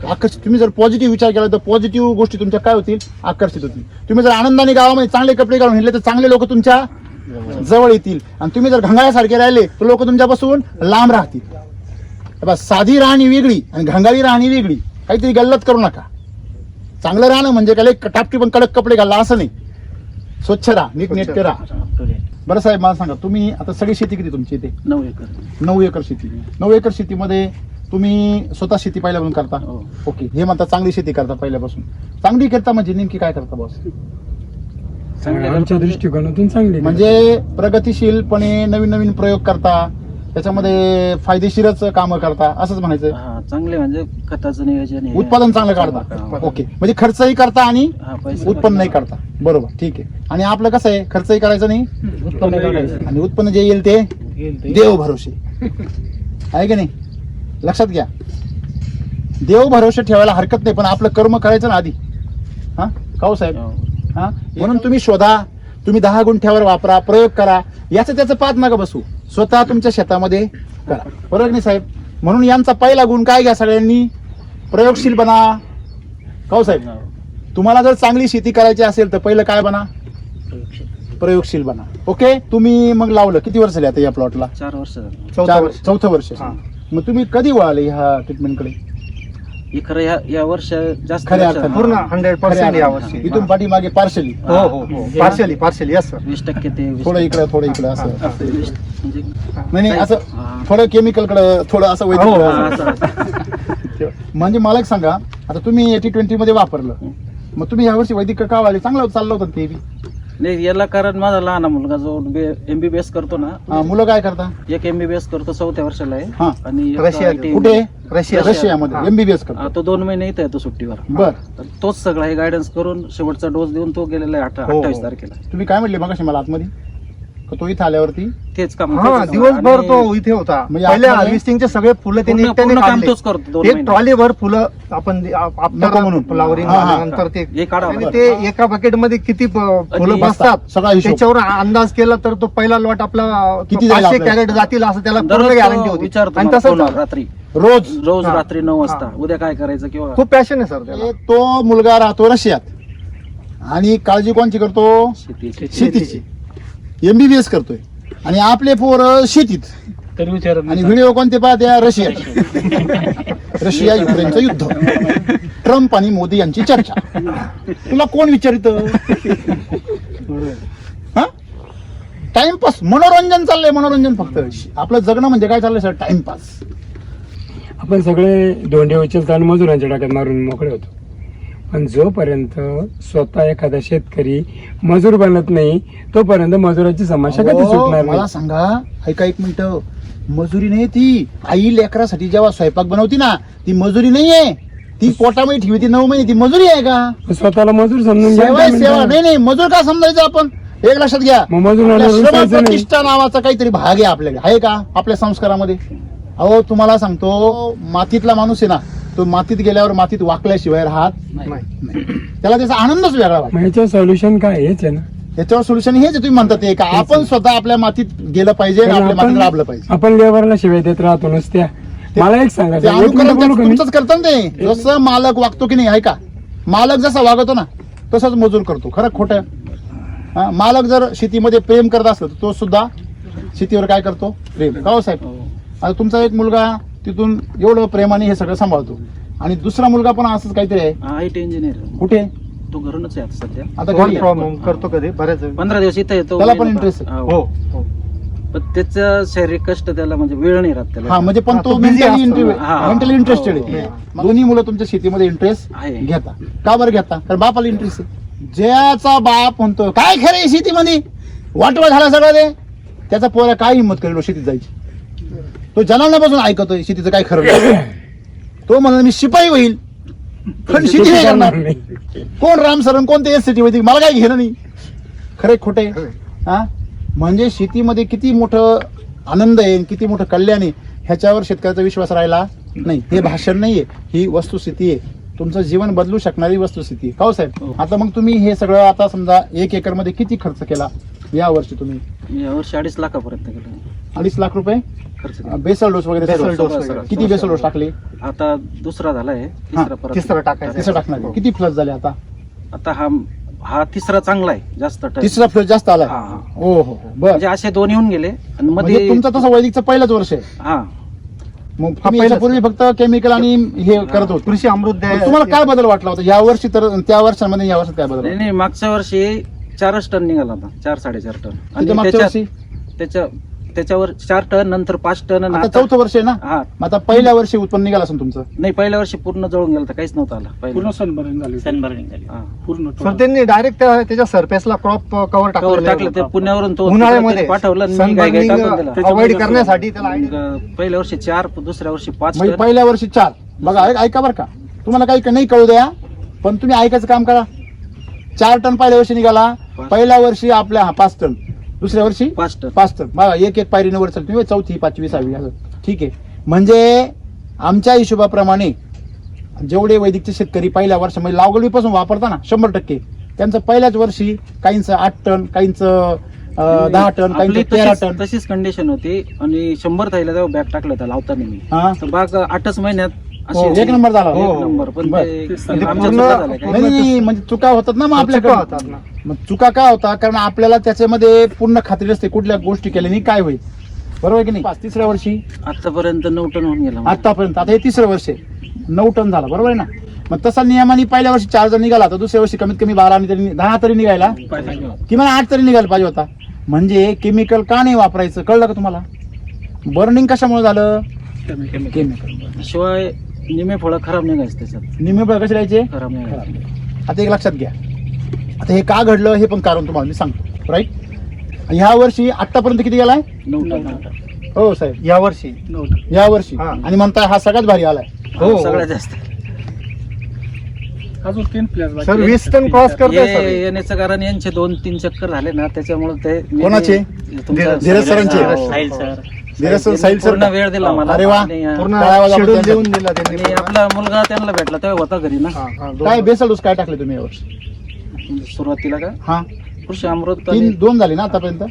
आकर्षित. तुम्ही जर पॉझिटिव्ह विचार केला तर पॉझिटिव्ह गोष्टी तुमच्या काय होतील? आकर्षित होतील. तुम्ही जर आनंदाने गावामध्ये चांगले कपडे घालून हिंडले तर चांगले लोक तुमच्या जवळ येतील. आणि तुम्ही जर घंगाळ्यासारखे राहिले तर लोक तुमच्यापासून लांब राहतील. बस, साधी राहणी वेगळी आणि घंगाळी राहणी वेगळी. काहीतरी गल्लत करू नका. चांगलं राहणं म्हणजे काय टापटी पण कडक कपडे घाला असं नाही. स्वच्छ राहा, नीट नेटके राहा. बरं साहेब, मला सांगा, तुम्ही आता सगळी शेती किती तुमची इथे? 9 एकर. 9 एकर शेती. 9 एकर शेतीमध्ये तुम्ही स्वतः शेती पहिल्यापासून करता? हो. ओके. हे म्हणता चांगली शेती करता पहिल्यापासून. चांगली करता म्हणजे नेमकी काय करता बॉस? आमच्या दृष्टिकोनातून चांगली. म्हणजे प्रगतिशीलपणे नवीन नवीन प्रयोग करता, त्याच्यामध्ये फायदेशीरच कामं करता असंच म्हणायचं? हा, चांगले म्हणजे खताचं नियोजन आहे. उत्पादन चांगलं काढता. हा. ओके. म्हणजे खर्चही करता आणि हा, पैसे उत्पन्न नाही करता. बरोबर, ठीक आहे. आणि आपलं कसं आहे, खर्चही करायचं नाही उत्पन्न काढायचं. आणि उत्पन्न जे येईल ते देव भरोसे आहे की नाही? लक्षात घ्या, देव भरोसे ठेवायला हरकत नाही, पण आपलं कर्म करायचं ना आधी. हा का हो साहेब? हा, म्हणून तुम्ही शोधा, तुम्ही 10 गुंठ्यावर वापरा, प्रयोग करा, याचं त्याचं पाहत नका बसू, स्वतः तुमच्या शेतामध्ये करा. बरोबर नाही साहेब? म्हणून यांचा पहिला गुण काय घ्या सगळ्यांनी? प्रयोगशील बना. का हो साहेब? तुम्हाला जर चांगली शेती करायची असेल तर पहिलं काय बना? प्रयोगशील बना. ओके. तुम्ही मग लावलं किती वर्ष झाली आता या प्लॉटला? 4 वर्ष झालं. चौथं वर्ष. मग तुम्ही कधी वळाले ह्या ट्रीटमेंटकडे? हे खरं या वर्ष जास्त खऱ्या लक्षात- अर्थाने. पूर्ण 100% यावर्षी. इथून पाठीमागे पार्शली. हो हो हो, पार्शली यस सर. 20% ते 20% थोडं इकडं असं. म्हणजे नाही असं हा. थोडं केमिकल कडे, थोडं असं हो, वैदिक. हा, असं. म्हणजे मला एक सांगा, आता तुम्ही 80-20 मध्ये वापरलं, मग तुम्ही यावर्षी वैदिक का वाले? चांगलं चाललं होतं ते बी. नाही, याला कारण माझा लहान मुलगा जो MBBS करतो ना, हा, मुलं काय करता? एक MBBS करतो, 4थ्या वर्षाला आहे. हा. आणि एक रशिया- IT कुठे? रशियामध्ये एमबीबीएस करतो. तो 2 महिने इथं येतो सुट्टीवर. बर, तर तोच सगळा हे गायडन्स करून शेवटचा डोस देऊन तो गेलेला आहे 28 तारखेला. तुम्ही काय म्हटले मगाशी मला आतमध्ये का तो इथं आल्यावरती तेच काम हा दिवसभर तो इथे होता. म्हणजे पहिले आतमध्ये हार्वेस्टिंगचे सगळे फुलं त्यांनी पूर्ण एकट्याने काम काढले. तोच करतो 2 एक महिने. ट्रॉलीभर फुलं आपण नको म्हणून. फ्लावरिंग हा, हा. नंतर ते हे काढा आणि बरं. ते एका बकेट मध्ये किती फुलं आणि बसतात सगळा हिशोब त्याच्यावर अंदाज केला तर तो पहिला लॉट आपला किती जाईल 500 आपल्याला? कॅरेट जातील असं त्याला पूर्ण दररोज गॅरंटी तो होती. विचारतो आणि मला तसंच फोनवर झालं. रात्री रोज हा. रात्री 9 वाजता उद्या काय करायचं किंवा खूप पॅशन आहे सर त्याला. तो मुलगा राहतो रशियात आणि काळजी कोणची करतो? शेतीची. शेतीची. एमबीबीएस करतोय आणि आपले पोर शेतीत तर विचारत आणि व्हिडिओ कोणते पाहते? रशियाचे. रशिया युक्रेनचं युद्ध, ट्रम्प आणि मोदी यांची चर्चा. तुला कोण विचारित? टाइमपास, मनोरंजन चाललंय, मनोरंजन फक्त. आपलं जगणं म्हणजे काय चाललंय सर? टाइमपास. आपण सगळे धोंडे उचलतो आणि मजुरांच्या टाक्यात मारून मोकळे होतो. पण जोपर्यंत स्वतः एखादा शेतकरी मजूर बनत नाही तोपर्यंत मजुराची समस्या कधी अहो, सुटणार मला नाही. सांगा, ऐका एक मिनिट. मजुरी नाही ती. आई लेकरासाठी जेव्हा स्वयंपाक बनवती ना, ती मजुरी नाहीये. ती पोटामध्ये ठेवी ती 9 महिने, ती मजुरी आहे का? स्वतःला मजूर समजून घ्या सेवा ना आहे, सेवा. मिनिटं. नाही नाही, मजूर का समजायचं आपण? एक लक्षात घ्या, मग मजूर आपल्या रुसायचं नाही. श्रमप्रतिष्ठा नावाचा काहीतरी भाग आहे आपल्याकडे, आहे का आपल्या संस्कारामध्ये? अहो तुम्हाला सांगतो, मातीतला माणूस आहे ना, तो मातीत गेल्यावर मातीत वाकल्याशिवाय राहत नाही. त्याला त्याचा आनंदच वेगळा वाटतो. मग ह्याचं सोल्युशन काय हेच आहे ना. याच्यावर सोल्युशन हेच आहे, तुम्ही म्हणतात ते का आपण स्वतः आपल्या मातीत गेलं पाहिजे आणि आपल्या मातीत राबलं पाहिजे. आपण लेबरला शिवाय देत राहतो नुसत्या. मला एक सांगा ते साहेब, एक मिनिट अनुकरण बोलू का मी? तुमचंच करतं ना ते. जसं मालक वागतो की नाही, आहे का? मालक जसा वागतो ना तसंच मजूर करतो. खरं खोटं? मालक जर शेतीमध्ये प्रेम करत असलं तर तो सुद्धा शेतीवर काय करतो? प्रेम. का हो साहेब? आता तुमचा एक मुलगा तिथून एवढं प्रेमाने हे सगळं सांभाळतो आणि दुसरा मुलगा पण असंच काहीतरी आहे. IT engineer. कुठे? तो घरूनच आहे आता सध्या. आता वर्क घरी आहे. फ्रॉम होम करतो कधी बऱ्याच 15 दिवस इथं येतो. त्याला पण interest आहे. हो हो. पण त्याचं शारीरिक कष्ट त्याला म्हणजे वेळ नाही राहत त्याला. हा म्हणजे पण हा, तो तो busy असतो. मेंटली इंटरेस्टेड आहे. हो. दोन्ही मुलं तुमच्या शेतीमध्ये इंटरेस्ट आहे. घेता. का बरं घेता? कारण बापाला इंटरेस्ट आहे. ज्याचा बाप म्हणतो काय खरं आहे शेतीमध्ये, वाटवा झाला सगळं ते, त्याचा पोरा काय हिंमत करेल शेतीत जायची? तो जनावरांपासून ऐकतोय शेतीचं काय खरं नाही. तो म्हणा मी शिपाई होईल पण शेती नाही करणार. कोण राम सरन कोणते एस सिटी होती, मला काय घेणं नाही. खरे खोटे? हा म्हणजे शेतीमध्ये किती मोठं आनंद आहे, किती मोठं कल्याण आहे, ह्याच्यावर शेतकऱ्याचा विश्वास राहिला नाही. हे भाषण नाहीये, ही वस्तुस्थिती आहे. तुमचं जीवन बदलू शकणारी वस्तुस्थिती. का हो साहेब? आता मग तुम्ही हे सगळं आता समजा 1 एकर मध्ये किती खर्च केला या वर्षी? तुम्ही यावर्षी 2.5 लाखापर्यंत गेलो 2.5 लाख रुपये खर्च केला. बेसल डोस वगैरे बेसल सर्व? डोस वगैरे. किती बेसल डोस टाकले? आता दुसरा झालाय. तिसरा परत तिसरा टाकायचा. तिसरं टाकणार? किती फ्लस झाले आता? आता हा तिसरा चांगला आहे. जास्त टन. तिसरा फ्लस जास्त आला? हा. हो हो हो. बर. म्हणजे असे 2 येऊन गेले आणि म्हणजे मध्ये तुमचं तसं वैदिकचं पहिलंच वर्ष आहे. हा मग तुम्ही याच्यापूर्वी फक्त केमिकल आणि हे करत होतो. कृषी अमृत मग तुम्हाला काय बदल वाटला होता या वर्षी तर त्या वर्षांमध्ये या वर्षात काय बदल नाही वाटला? नाही, मागच्या वर्षी 4च टन निघाला होता. 4-4.5 टन. तिथं मागच्या वर्षी त्याच्यावर 4 टन, नंतर 5 टन आणि आता आता- 4थं वर्ष आहे ना? हा मग आता पहिल्या वर्षी उत्पन्न निघालं असेल तुमचं? नाही, पहिल्या वर्षी पूर्ण जळून गेलं होतं, काहीच नव्हतं आलं पूर्ण पहिलं. सनबर्निंग झाली. सनबर्निंग झाली हा. पूर्ण सर त्यांनी डायरेक्ट त्याच्या सरफेसला क्रॉप कव्हर कवर टाकलं ते पुण्यावरून तो उन्हाळ्यामध्ये पाठवलं आणि मी काय काय टाकून दिला. अवॉइड करण्यासाठी त्याला मग पहिल्या वर्षी 4, दुसऱ्या वर्षी 5 म्हणजे टन. पहिल्या वर्षी 4. बघा ऐका बरं का, तुम्हाला काही नाही कळू द्या, पण तुम्ही ऐकायचं काम करा. 4 टन पहिल्या वर्षी निघाला, पहिल्या वर्षी आपल्या 5 टन, दुसऱ्या वर्षी 5 टन. 5 टन. बघा एक पायरीने वर चालतो. 4थी, 5वी, 6वी असं. ठीक आहे. म्हणजे आमच्या हिशोबाप्रमाणे जेवढे वैदिकचे शेतकरी पहिल्या वर्षामध्ये लागवडीपासून वापरता ना 100%, त्यांचं पहिल्याच वर्षी काहींचं 8 टन, काहींचं 10 टन, आपली काहींचं 13 टन. तशीच कंडिशन होती आणि 100 थाईला तेव्हा बॅग टाकलं होतं लावताना मी. हा. तर बाग 8च महिन्यात हो, अशी 1 नंबर झाला. एक नंबर. पण बरं. ते म्हणजे आमच्या पूर्ण- चुका झाल्या काय. नाही नाही, म्हणजे चुका होतात ना मग चुका होतात आपल्याकडे. ना. मग चुका का होता? कारण आपल्याला त्याच्यामध्ये पूर्ण खात्री असते कुठल्या गोष्टी केल्याने काय होईल. बरोबर की नाही? 3ऱ्या वर्षी आतापर्यंत 9 टन होऊन गेला. आतापर्यंत, आता हे 3रं वर्ष आहे, 9 टन झाला. बरोबर आहे ना? मग तसा नियमाने पहिल्या वर्षी 4 जण निघाला, तर दुसऱ्या वर्षी कमीत कमी 12 तरी 10 तरी निघायला, किमान 8 तरी निघायला पाहिजे होता. म्हणजे केमिकल का नाही वापरायचं? कळलं का तुम्हाला? बर्निंग कशामुळे झालं? केमिकल. शिवाय निमे फळं खराब निघायचे त्याच्यात. निम्मे फळ कसे राहायचे? खराब निघायचे. आता एक लक्षात घ्या, आता हे का घडलं हे पण कारण तुम्हाला मी सांगतो. राईट? ह्या वर्षी आतापर्यंत किती गेलाय? 9 टन. हो साहेब, यावर्षी यावर्षी हा. आणि म्हणताय हा सगळ्यात भारी आलाय. हो सगळ्यात जास्त अजून 3 प्लेस सर 20 टन क्रॉस करताय सर हे येण्याचं कारण यांचे 2-3 चक्कर झाले ना, त्याच्यामुळे ते कोणाचे? धीरज सरांचे? हो. Sahil sir Dheeraj sir, Sahil sir पूर्ण वेळ दिला मला. अरे वा. आणि, पूर्ण काय आवाज शेड्यूल आपण देऊन दिला त्यांनी आणि आपला मुलगा त्यांना भेटला तेव्हा होता घरी ना. काय बेसल डोस काय टाकले तुम्ही यावर्षी? सुरुवातीला का हा, कृषी अमृत आणि 2 झाले ना आतापर्यंत?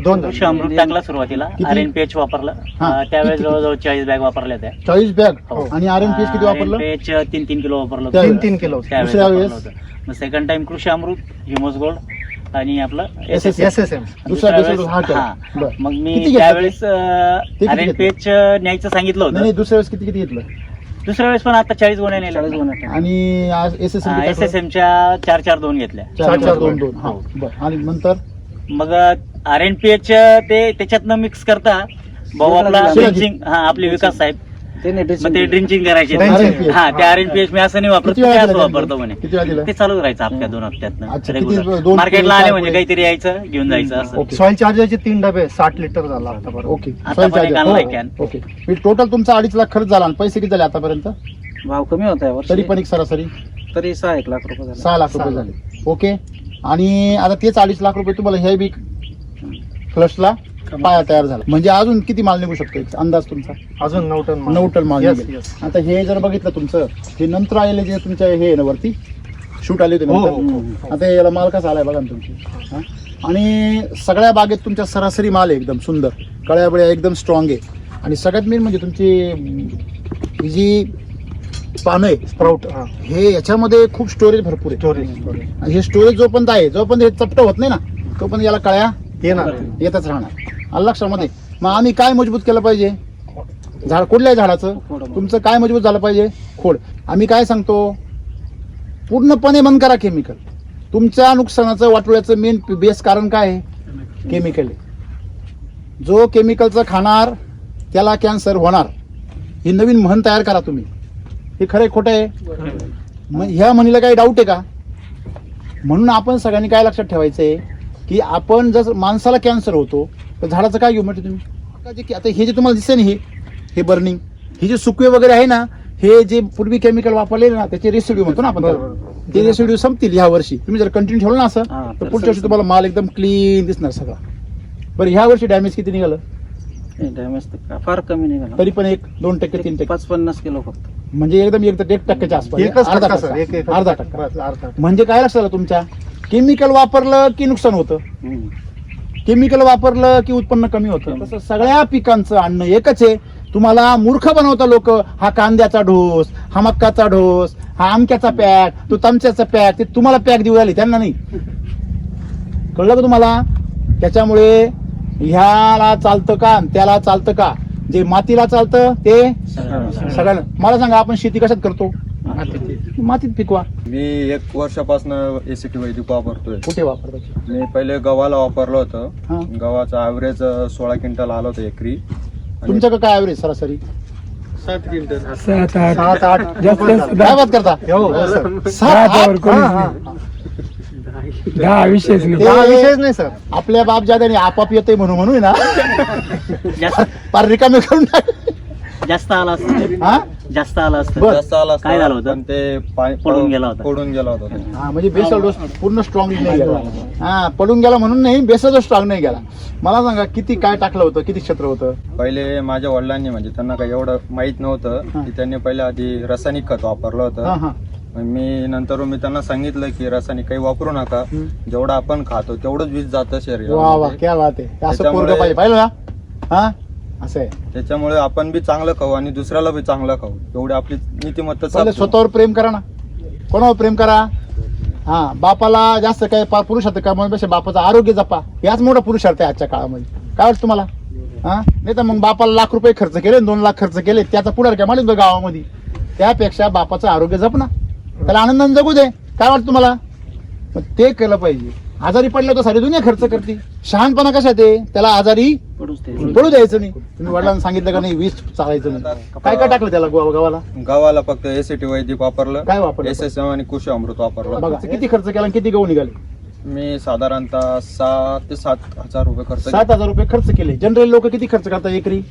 2 कृषी अमृत टाकला सुरुवातीला. किती? RNPH वापरलं. हा. त्यावेळेस किती? जवळजवळ 40 बॅग वापरल्या त्या. 40 बॅग हो. आणि RNPH किती वापरलं? RNPH 3-3 किलो वापरलं होतं. त्यावेळेस? 3 किलो त्यावेळेस दुसऱ्या वापरलं वेळेस? होतं. मग सेकंड टाइम कृषी अमृत, ह्युमस गोल्ड आणि आपलं SSM. SSM दुसरा बेसल डोस हा केला. हा. बरं. मग मी किती घेतलं? त्यावेळेस किती RNPH न्यायचं सांगितलं नाही नाही, होतं. दुसऱ्या वेळेस किती किती घेतलं? दुसऱ्या वेळेस पण आता 40 गोण्या 40 नेल्या. गुन्हे आणि SSM SSMच्या 4-4-2 घेतल्या. 4-4-2-2. हा, हो. बरं. आणि नंतर मग RNPH ते त्याच्यातनं मिक्स करता भाऊ आपला शिवाजी. ड्रिंचिंग, हा आपले विकास साहेब, त्याने मग ते ड्रिंचिंग करायचे. RNPH. हा, ते RNPH मी असं नाही वापरत, किती ते वेळा असं दिलं वापरतो त्यांनी? म्हणे. किती वेळा दिलं? ते चालूच राहायचं हप्त्या 2 अच्छा, हप्त्यातनं किती? रेग्युलर. 2 मार्केटला किलो, आले 4 म्हणजे किलो. काहीतरी यायचं घेऊन जायचं असं. ओके. सॉइल चार्जरचे 3 डबे 60 लिटर झाला आतापर्यंत. ओके. आता Soil पण एक charger. आणलाय हो. कॅन. ओके. टोटल तुमचा 2.5 लाख खर्च झाला आणि पैसे किती झाले आतापर्यंत? भाव कमी होता यावर. तरी पण एक सरासरी तरी 6-1 लाख रुपये झाले. 6 लाख रुपये झाले. ओके. आणि आता तेच 2.5 लाख रुपये तुम्हाला हे बी फ्लशला पाया तयार झाला, म्हणजे अजून किती माल निघू शकतो एक अंदाज तुमचा? अजून 9 टन 9 टन माल Yes, निघेल. yes. आता हे जर बघितलं तुमचं हे नंतर आलेले जे तुमच्या हे आहे ना वरती शूट आले होते हो, हो, नंतर, आता याला माल कसा आलाय बघा ना तुमची. हा? आणि सगळ्या बागेत तुमच्या सरासरी माल आहे एकदम सुंदर, कळ्या बळ्या एकदम स्ट्रॉंग आहे. आणि सगळ्यात मेन म्हणजे तुमची ही जी पानं आहे स्प्राउट हे याच्यामध्ये खूप स्टोरेज भरपूर आहे. स्टोरेज आणि हे स्टोरेज जोपर्यंत आहे, जोपर्यंत हे चपट होत नाही ना तोपर्यंत याला कळ्या येणार येतच राहणार. आलं लक्षामध्ये? मग आम्ही काय मजबूत केलं पाहिजे? झाड कुठल्याही झाडाचं तुमचं काय मजबूत झालं पाहिजे? खोड. आम्ही काय सांगतो, पूर्णपणे बंद करा केमिकल. तुमच्या नुकसानाचं वाटोळ्याचं मेन बेस कारण काय आहे? केमिकल आहे. जो केमिकलचं खाणार त्याला कॅन्सर होणार, ही नवीन म्हण तयार करा तुम्ही. हे खरं आहे खोटं आहे? मग ह्या म्हणीला काही डाऊट आहे का? म्हणून आपण सगळ्यांनी काय लक्षात ठेवायचंय की आपण जर माणसाला कॅन्सर होतो तर झाडाचं काय घेऊ म्हणजे तुम्ही? आता हे जे तुम्हाला दिसते ना हे बर्निंग, हे जे सुकवे वगैरे आहे ना, हे जे पूर्वी केमिकल वापरलेले ना त्याचे रेसिड्यू म्हणतो ना आपण त्याला. ते रेसिड्यू संपतील ह्या वर्षी. तुम्ही जर कंटिन्यू ठेवलं ना असं हा, तर पुढच्या वर्षी तुम्हाला माल एकदम क्लीन दिसणार सगळा. बरं, ह्या वर्षी डॅमेज किती निघालं? डॅमेज फार कमी निघाला. तरी पण 1-2%, 3%, 5-50 किलो फक्त. म्हणजे एकदम 1% आसपास. एकच अर्धा टक्का टक्का. सर, एक अर्धा टक्का. बस, अर्धा. म्हणजे काय लक्षात आलं तुमच्या? केमिकल वापरलं की नुकसान होतं, हम्म. केमिकल वापरलं की उत्पन्न कमी होतं. तसं सगळ्या पिकांचं आणणं एकच आहे. तुम्हाला मूर्ख बनवता लोक. हा कांद्याचा ढोस, हा मक्काचा ढोस, हा आमक्याचा पॅक, तो तमच्याचा पॅक, ते तुम्हाला पॅक देऊ राहिले, त्यांना नाही. कळलं का तुम्हाला? त्याच्यामुळे ह्याला चालतं का त्याला चालतं का? जे मातीला चालतं ते सगळ्यांना. मला सांगा, आपण शेती कशात करतो? मातीत पिकवा. मी 1 वर्षापासून एसीटी वैदिक वापरतोय. कुठे वापरतात? मी पहिले गव्हाला वापरलं हा. होतं. गव्हाचं ॲव्हरेज 16 क्विंटल आलं होतं एकरी. आणि तुमच्याकडे काय ॲव्हरेज सरासरी? 7 क्विंटल 7-8 7-8 जास्त काय बात करता? हो सर. 7-8? हा. 10 विषयच नाही. ते- हा विषयच नाही सर. आपल्या बाप जाद्याने आपाप येते म्हणून ना जास्त पार रिकामे करून टाक. जास्त आला असतं. हा? जास्त आला असतं. बरं. जास्त आलं असतं, काय झालं होतं? पण ते पडून गेला होता. पडून गेला होता तो. हा, म्हणजे बेसल डोस पूर्ण स्ट्रॉंग नाही गेला. हा, पडून गेला म्हणून नाही, बेसल डोस स्ट्रॉंग नाही गेला. मला सांगा, किती काय टाकलं होतं, किती क्षेत्र होतं? पहिले माझ्या वडिलांनी म्हणजे त्यांना काही एवढं माहित नव्हतं हा. की त्यांनी पहिले आधी रासायनिक खत वापरलं हा होतं. हा. मग मी नंतर त्यांना सांगितलं की रासायनिक काही वापरू नका, जेवढं आपण खातो तेवढंच वीज जातं वा वा, शरीरामध्ये. क्या बात आहे. असं त्याच्यामुळे- पोरगं पाहिजे, पाहिलं ना? हा, असं आहे. त्याच्यामुळे आपण बी चांगलं खाऊ आणि दुसऱ्याला बी चांगलं खाऊ, एवढी आपली नीतिमत्ता पहिले चालते. स्वतःवर प्रेम करा ना. कोणावर प्रेम करा? हा, बापाला जास्त काय पुरुषार्थ का म्हणण्यापेक्षा बापाचं आरोग्य जपा, याच मोठा पुरुषार्थ आहे आजच्या काळामध्ये. काय वाटतं तुम्हाला? हा, नाही तर मग बापाला लाख रुपये खर्च केले, 2 लाख खर्च केले, त्याचा पुढार काय माहिती गावामध्ये? त्यापेक्षा बापाचं आरोग्य जप ना, त्याला आनंदाने जगू दे. काय वाटतं तुम्हाला? मग ते केलं पाहिजे. आजारी पडलं तर सारी दुनिया खर्च करते. शहाणपणा कशात आहे? त्याला आजारी पडूच ते. पडू द्यायचं नाही. तुम्ही वडिलांना सांगितलं का नाही, 20 चालायचं नाही. काय काय टाकलं त्याला गावाला? गव्हाला फक्त एसीटी वैदिक वापरलं, काय वापरलं? SSM आणि कृषी अमृत वापरलं. बघा किती खर्च केला आणि किती गहू निघाले. मी साधारणतः 6 ते 7 हजार रुपये खर्च केला. 7,000 रुपये खर्च केले. जनरल लोक किती खर्च करतात एकरी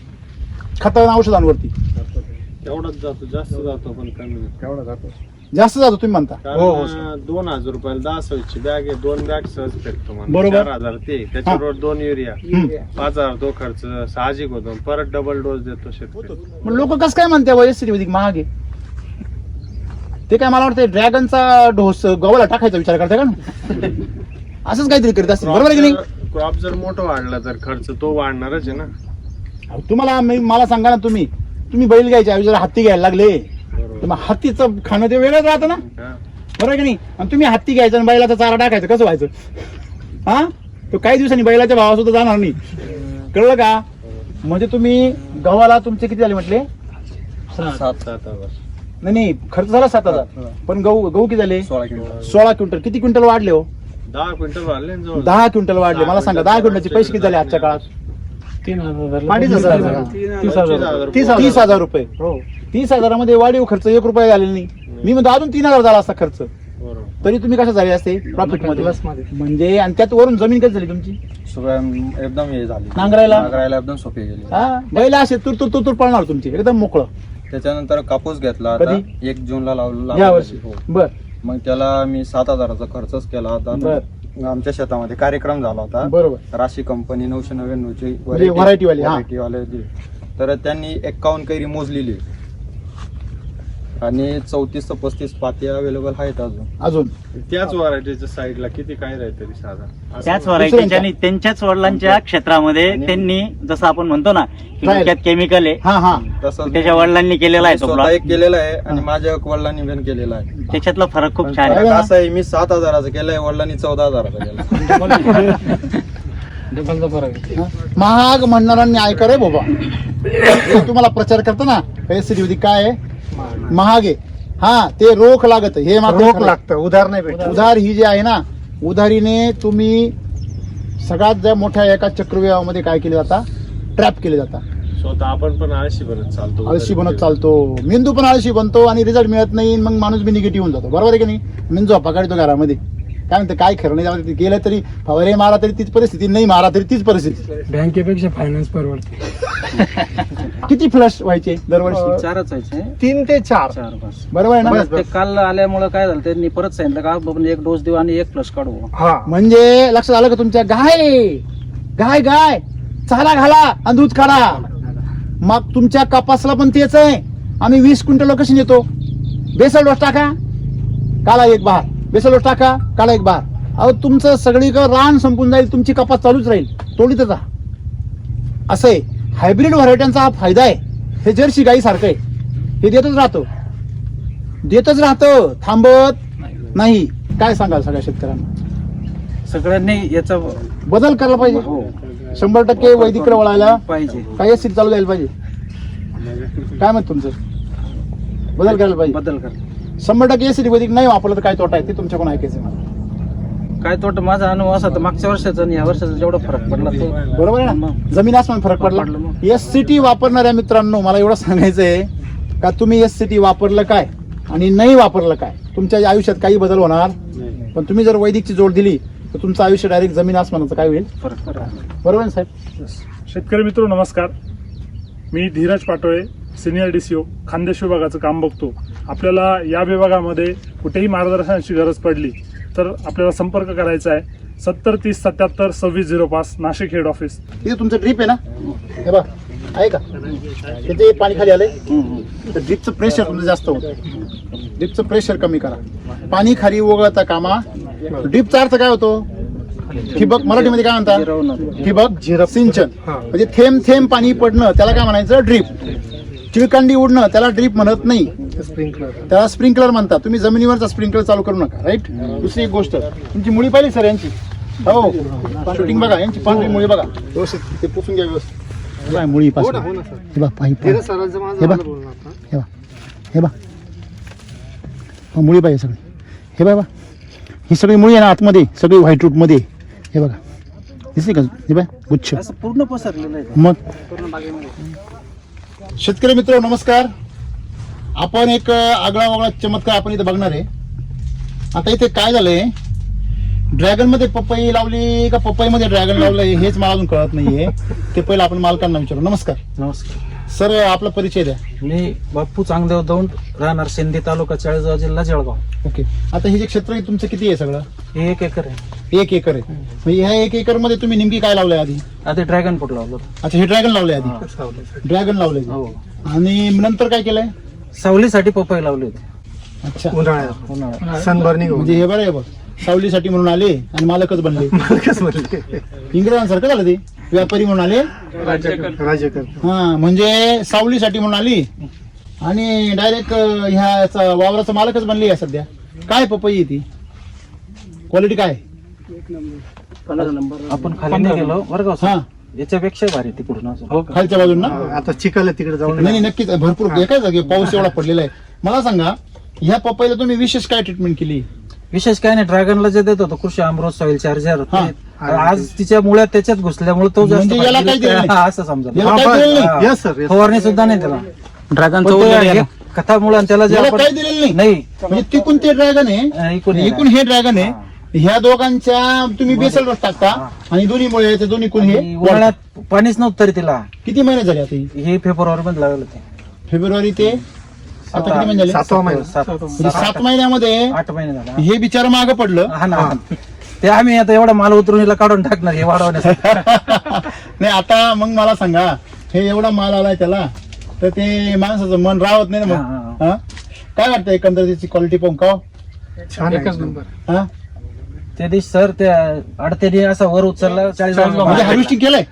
खता आणि औषधांवरती? तेवढाच जातो, जास्त जातो पण कमी नाही. एवढा जातो. जास्त जातो तुम्ही म्हणता. कारण 2,000 रुपयाला 10 सोयीची बॅग आहे, 2 बॅग सहज फेकतो मला. बरोबर. 4,000 ते त्याच्यावर 2 युरिया, हम्म. 5,000 तो खर्च साहजिक होतो. परत डबल डोस देतो शेतकरी. मग लोक कसं काय म्हणते वयस्थिती अधिक महाग आहे? ते काय मला वाटतं ड्रॅगनचा डोस गव्हाला टाकायचा विचार करताय का ना? असंच काहीतरी करीत असतील, बरोबर आहे की नाही? क्रॉप जर मोठं वाढला तर खर्च तो वाढणारच आहे ना. अहो, तुम्हाला मला सांगा ना, तुम्ही बैल घ्यायच्या ऐवजी जर हत्ती घ्यायला लागले तर मग हत्तीचं खाणं ते वेगळंच राहतं ना, हा. बरोबर आहे की नाही? आणि तुम्ही हत्ती घ्यायचा आणि बैलाचा चारा टाकायचं, कसं व्हायचं? हा, तो काही दिवसांनी बैलाच्या भावा सुद्धा जाणार नाही, कळलं का? म्हणजे तुम्ही गव्हाला तुमचे किती झाले म्हटले? 7,000. नाही खर्च झाला 7,000, पण गहू किती झाले? 16 क्विंटल. 16 क्विंटल. किती क्विंटल वाढले हो? 10 क्विंटल वाढले ना जवळ. 10 क्विंटल वाढले. मला सांगा 10 क्विंटलचे पैसे किती झाले आजच्या काळात? 3,000. 30,000 रुपये. 30,000मध्ये वाढीव खर्च 1 रुपया झालेला नाही. मी म्हणतो अजून 3,000 झाला असता खर्च, बरोबर. तरी तुम्ही कशा झाले असते? प्रॉफिट मध्ये. म्हणजे आणि त्यात वरून जमीन कशी झाली तुमची? सगळं एकदम हे झाली, नांगरायला एकदम सोपी गेली. हा, बैल असे तुर पळणार तुमची, एकदम मोकळं. त्याच्यानंतर कापूस घेतला आता कधी? 1 जूनला लावला. या वर्षी. हो. बर मग त्याला मी 7,000चा खर्चच केला होता. बर. आमच्या शेतामध्ये कार्यक्रम झाला होता. बरोबर. राशी कंपनी 999ची variety वाली, हा. वाले. तर त्यांनी 51 कैरी मोजलेली आणि 34 ते 35 पाती अवेलेबल आहेत अजून. त्याच व्हरायटीच्या साईडला किती काय राहते तरी साधा त्याच व्हरायटीच्या आणि त्यांच्याच वडिलांच्या क्षेत्रामध्ये त्यांनी, जसं आपण म्हणतो ना की Trial. डोक्यात केमिकल आहे, हा हा. तसं त्याच्या वडिलांनी केलेला आहे तो स्वतः प्लॉट. एक केलेला आहे आणि माझ्या वडिलांनी पण केलेला आहे. त्याच्यातला फरक खूप छान आहे आहे. का? असं आहे, मी 7,000चा केलाय, वडिलांनी 14,000चा केला. महाग म्हणणाऱ्यांनी ऐका रे बाबा. हे तुम्हाला प्रचार करतो ना पैसे काय आहे? महाग आहे. हा, ते रोख लागत. हे मात्र रोख खरं. लागतं, उधार नाही भेटत. उधार ही जी आहे ना, उधारीने तुम्ही सगळ्यात ज्या मोठ्या एका चक्रव्यूहामध्ये काय केले जाता? ट्रॅप केले जाता. स्वतः आपण पण आळशी बनत चालतो. आळशी बनत चालतो, मेंदू पण आळशी बनतो आणि रिझल्ट मिळत नाही. मग माणूस बी निगेटिव्ह होऊन जातो, बरोबर आहे की नाही? मेंदू पकडतो घरामध्ये. काय म्हणते, काय खरं नाही. त्यामध्ये गेलं तरी फवारे मारा तरी तीच परिस्थिती, नाही मारा तरी तीच परिस्थिती. बँकेपेक्षा फायनान्स परवडते. किती फ्लश व्हायचे दरवर्षी? 4च व्हायचे. 3 ते 4. 4 बस. बरोबर आहे ना? बस ते काल आल्यामुळे काय झालं, त्यांनी परत सांगितलं का बाबा 1 डोस देऊ आणि 1 फ्लश काढू. हा, म्हणजे लक्षात आलं का तुमच्या? गाय चाला घाला आणि दूध काढा. मग तुमच्या कपासला पण तेच आहे. आम्ही 20 क्विंटल कशी नेतो? बेसल डोस टाका, काला 1 बहार. बेसल डोस टाका, काला 1 बहार. अहो, तुमचं सगळीकडे रान संपून जाईल, तुमची कपास चालूच राहील, तोडीतच जा. असं आहे. हायब्रिड व्हरायट्यांचा हा फायदा आहे. हे जर्सी गाई सारखं आहे, हे देतच राहतं, थांबत नाही. काय सांगाल सगळ्या शेतकऱ्यांना? सगळ्यांनी याचा बदल करायला पाहिजे. हो 100% वैदिकडे वळायला पाहिजे. काही सीट चालू जायला पाहिजे. काय मत तुमचं? बदल करायला पाहिजे. बदल कर. 100% एसिड वैदिक नाही वापरलं तर काय तोटा आहे ते तुमच्याकडून ऐकायचं मला. काय तोट माझा अनुभव असा तर मागच्या वर्षाचा आणि या वर्षाचा जेवढा फरक पडला तो बरोबर आहे ना? मग. जमीन आसमान फरक पडलं पडला. मग. एससीटी वापरणाऱ्या मित्रांनो, मला एवढं सांगायचं आहे का तुम्ही एससीटी वापरलं काय आणि नाही वापरलं काय, तुमच्या आयुष्यात काही बदल होणार. पण तुम्ही जर वैदिकची जोड दिली तर तुमचं आयुष्य डायरेक्ट जमीन आसमानाचं काय होईल? फरक पडला. बरोबर आहे साहेब? शेतकरी मित्र नमस्कार, मी धीरज पाटोळे, सिनियर DCO खानदेश विभागाचं काम बघतो. आपल्याला या विभागामध्ये कुठेही मार्गदर्शनाची गरज पडली तर आपल्याला संपर्क करायचा आहे. 70 30 77 26 05 नाशिक हेड ऑफिस. इथे तुमचं ड्रीप आहे ना, हे बघ आहे का, तिथे पाणी खाली आलंय तर ड्रीपचं प्रेशर तुमचं जास्त होतं. ड्रीपचं प्रेशर कमी करा, पाणी खाली वगळता कामा. ड्रीपचा अर्थ काय होतो? ठिबक, मराठीमध्ये काय म्हणतात? ठिबक सिंचन. म्हणजे थेंब थेंब पाणी पडणं त्याला काय म्हणायचं? ड्रीप. चिळकांडी उडणं त्याला ड्रीप म्हणत नाही, त्याला स्प्रिंकलर म्हणतात. तुम्ही जमिनीवरचा स्प्रिंकलर चालू करू नका, राईट. दुसरी एक गोष्ट, तुमची मुळी पाहिली सर यांची? हो, शूटिंग बघा, यांची पांढरी मुळी बघा व्यवस्थित, ते पुसून घ्या व्यवस्थित. काय मुळी पासून हे बघ, हे बघ मुळी पाहिजे सगळी. हे बघा, ही सगळी मुळी आहे ना आतमध्ये, सगळी व्हाईट रूट मध्ये. हे बघा, दिसली का? हे बघ, गुच्छ असं पूर्ण पसरलेलं आहे मग. पूर्ण बागेमध्ये. शेतकरी मित्र नमस्कार. आपण एक आगळा वगळा चमत्कार आपण इथे बघणार आहे. आता इथे काय झालंय, ड्रॅगन मध्ये पपई लावली का पपई मध्ये ड्रॅगन लावलंय हेच मला अजून कळत नाहीये. ते पहिलं आपण मालकांना विचारू. नमस्कार नमस्कार. सर, आपला परिचय द्या. मी बाप्पू चांगदेव दौंड, राहणार सिंधी तालुका चाळीसगाव, जिल्हा जळगाव. ओके. आता हे जे क्षेत्र आहे तुमचं किती आहे सगळं? हे 1 एकर आहे. 1 एकर आहे. मग ह्या 1 एकर मध्ये तुम्ही नेमकी काय लावलंय आधी? आधी ड्रॅगन फ्रूट लावलं. अच्छा, हे ड्रॅगन लावलंय आधी. हा. ड्रॅगन लावलंय हो. आणि नंतर काय केलंय? सावलीसाठी पपई लावली होती अच्छा, उन्हाळ्यात. सनबर्निंग म्हणजे हे बरं आहे बघ, सावलीसाठी म्हणून आले आणि मालकच बनले. इंग्रजांसारखं झालं ते, व्यापारी म्हणून आले. राजकर हा, म्हणजे सावलीसाठी म्हणून आली आणि डायरेक्ट ह्या वावराचा मालकच बनली आहे सध्या. काय पपई आहे ती? क्वालिटी काय? आपण खाली नाही गेलो बरं का. हा, याच्यापेक्षा भारी तिकडून अजून. खालच्या बाजून ना? आता चिखल तिकडे जाऊन नाही नक्कीच, भरपूर एकाच जागी पाऊस एवढा पडलेला आहे. मला सांगा, ह्या पपईला तुम्ही विशेष काय ट्रीटमेंट केली? विशेष काय नाही, ड्रॅगनला जे देत होतो कृषी अमृत सॉइल चार्जर, हा. आज तिच्या मुळ्यात त्याच्यात घुसल्यामुळे तो जास्त म्हणजे याला काय दिलं नाही? हा, असं समजा. याला काय दिलेलं नाही? यस सर फवारणी सुद्धा नाही त्याला. कथामुळे त्याला जे याला आपण काय दिलेलं नाही? नाही म्हणजे तिकून ते ड्रॅगन आहे, एकूण हे ड्रॅगन आहे. ह्या दोघांच्या तुम्ही बेसल रस टाकता आणि दोन्हीमुळे ते दोन्हीकून हे आणि उन्हाळ्यात पाणीच नव्हतं तरी तिला. किती महिने झाले आता? हे फेब्रुवारी मध्ये लागलं ते. फेब्रुवारी ते आता किती महिने झाले? 7वा महिना. 7 महिन्यामध्ये 8 महिने झाला. हे बिचार मागं पडलं. हा ना. ते आम्ही आता एवढा माल उतरून हिला काढून टाकणार हे वाढवण्यासाठी. नाही, आता मग मला सांगा, हे एवढा माल आलाय त्याला, तर ते माणसाचं मन राहत नाही ना मग. हा? काय वाटतं एकंदर त्याची क्वालिटी पाहून का? छान एकच आहे. नंबर. हा? त्या दिवशी सर त्या अडतेने असा वर उचलला 40 म्हणजे हार्वेस्टिंग केलंय?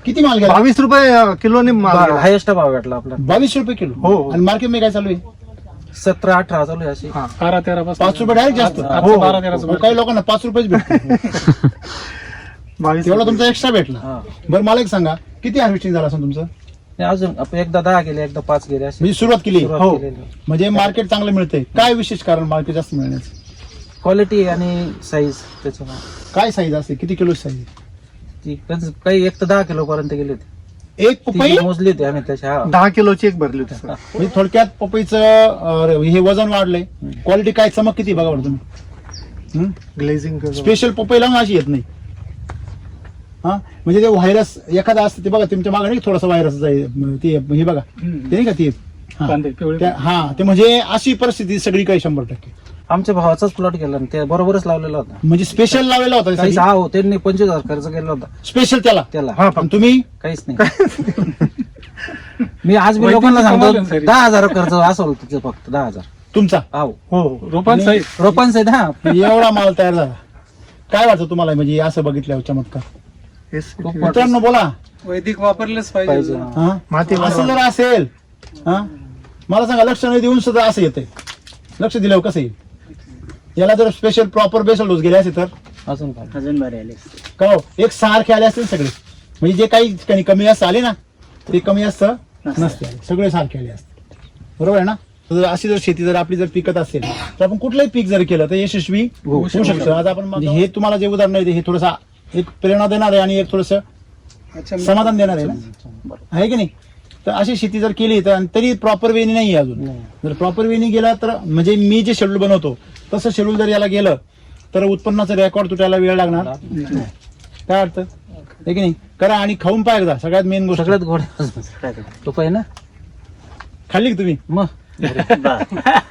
किती माल गेला? 22 रुपये किलोने माल गेला. हायेस्ट भाव भेटला आपला. 22 रुपये किलो. हो. आणि मार्केट मध्ये काय चालू आहे? 17-18 चालू आहे अशी. 12-13 पासून 5 रुपये डायरेक्ट जास्त. आजचं 12-13 हो, काही लोकांना 5 रुपयेच भेटतो. 22 तेवढा तुमचा एक्स्ट्रा भेटला. हा. बरं, मला एक सांगा, किती हार्वेस्टिंग झालं असं तुमचं? नाही, अजून आपण एकदा 10 गेले, एकदा 5 गेले अशी म्हणजे सुरुवात केली. सुरुवात हो. केलेली. म्हणजे मार्केट चांगलं मिळतंय. काय विशेष कारण मार्केट जास्त मिळण्याचं? क्वालिटी आणि साईज त्याच्यामुळे. काय साईज असते? किती किलो साईज? ती काही एक तर 10 किलो पर्यंत गेली होती. एक पपई? ती मोजली होती आम्ही त्याच्या. 10 किलोची एक भरली होती सर. म्हणजे थोडक्यात पपईचं हे वजन वाढलंय. क्वालिटी काय, चमक किती बघा बरं तुम्ही. ग्लेझिंग स्पेशल पपई लावून अशी येत नाही. हा, म्हणजे ते व्हायरस एखादा असतं ते बघा, तुमच्या मागे नाही थोडासा व्हायरस ते हे बघा, ते नाही का ते. हा. कांदे पिवळे. हा, ते म्हणजे अशी परिस्थिती सगळी काही 100%. आमच्या भावाचाच प्लॉट गेला आणि ते बरोबरच लावलेला होता. म्हणजे स्पेशल लावलेला काहीच होता? हा हो, त्यांनी 25,000 खर्च केला होता स्पेशल त्याला. त्याला. पण तुम्ही काहीच नाही. मी आज मी वैदिक लोकांना सांगतो कमाल आहे, 10,000 खर्च असं होतं तिचं, फक्त 10,000. तुमचा हो, हो रोपांसहित रोपांसहित. हा, एवढा माल तयार झाला. काय वाटतं तुम्हाला, म्हणजे असं बघितल्यावर चमत्कार? येस. खूप मित्रांनो बोला. वैदिक वापरलेच पाहिजे. हा? माती असं जर असेल, हा, मला सांगा, लक्ष नाही देऊन सुद्धा असं येतंय. लक्ष दिल्यावर कसं येईल? याला जर स्पेशल प्रॉपर बेसल डोस गेले असे तर अजून काय. अजून बरे आले. का हो, एक सारखे आले असतील सगळे. म्हणजे जे काही ठिकाणी कमी जास्त आले ना, ते कमी जास्त नसते आले. सगळे सारखे आले असते. बरोबर आहे ना? तर अशी जर शेती जर आपली जर पिकत असेल, तर आपण कुठलंही पीक जर केलं तर यशस्वी होऊ शकतो. आज आपण म्हणजे हे तुम्हाला जे उदाहरण आहे, हे थोडंसं एक प्रेरणा देणार आहे आणि एक थोडंसं समाधान देणार आहे ना, आहे की नाही? तर अशी शेती जर केली तर, आणि तरी प्रॉपर वेनी नाही अजून. जर प्रॉपर वेनी गेला तर, म्हणजे मी जे शेड्यूल बनवतो तसं शेड्यूल जर याला गेलं तर उत्पन्नाचं रेकॉर्ड तुटायला वेळ लागणार नाही. काय अर्थ आहे की नाही? करा आणि खाऊन पाहा एकदा. सगळ्यात मेन गोष्ट. सगळ्यात गोड तूप आहे ना. खाल्ली का तुम्ही? मग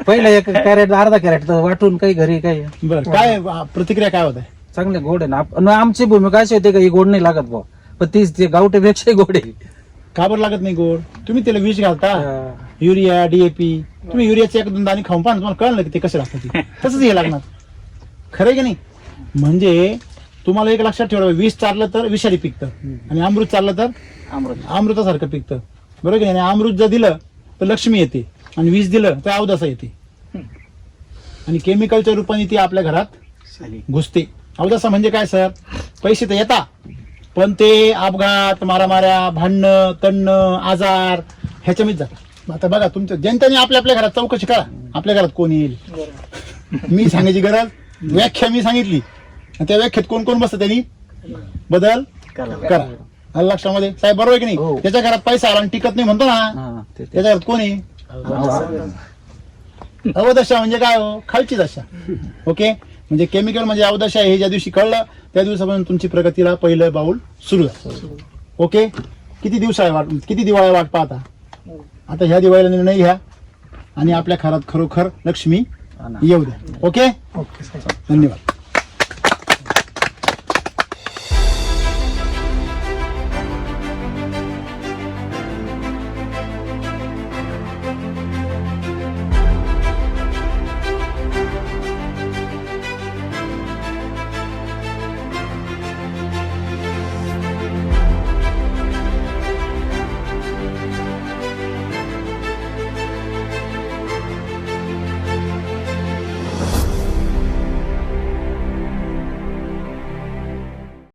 पहिलं 1 कॅरेट, अर्धा कॅरेट तर वाटून काही घरी काही. बरं, काय प्रतिक्रिया काय होत आहे? चांगले गोड आहे ना. आमची भूमिका अशी होते का ही गोड नाही लागत भाऊ, पण तीच ते गावठीपेक्षा गोड आहे. का बरं लागत नाही गोड? तुम्ही त्याला विष घालता, युरिया, DAP. तुम्ही युरियाचे 1-2 दाणे खाऊन पहा, तुम्हाला कळलं की ते कसे लागतात. ते तसंच हे लागणार. खरं आहे की नाही? म्हणजे तुम्हाला एक लक्षात ठेवावं, विष चाललं तर विषारी पिकतं आणि अमृत चाललं तर अमृतासारखं पिकतं. बरोबर की नाही? आणि अमृत जर दिलं तर लक्ष्मी येते आणि विष दिलं तर अवदासा येते आणि केमिकलच्या रूपाने ती आपल्या घरात घुसते. अवदासा म्हणजे काय सर? पैसे तर येतात, पण ते अपघात, मारामाऱ्या, भांडणं, तणणं, आजार ह्याच्यामध्ये जातात. आता बघा, तुमच्या जनतेने आपल्या आपल्या घरात चौकशी करा, आपल्या घरात कोण येईल. मी सांगायची गरज, व्याख्या मी सांगितली, आणि त्या व्याख्यात कोण कोण बसतं त्यांनी बदल करा. आलं लक्षामध्ये साहेब? बरोबर की नाही? त्याच्या घरात पैसा आला आणि टिकत नाही म्हणतो ना, त्याच्या घरात कोण आहे? अवदशा म्हणजे काय हो? खालची दशा. ओके. म्हणजे केमिकल म्हणजे अवदश आहे हे ज्या दिवशी कळलं त्या दिवसापासून तुमची प्रगतीला पहिलं पाऊल सुरू झालं. ओके, किती दिवाळी वाट पाहता, आता ह्या दिवाळीला निर्णय घ्या आणि आपल्या घरात खरोखर लक्ष्मी येऊ द्या. Okay, okay sir. धन्यवाद.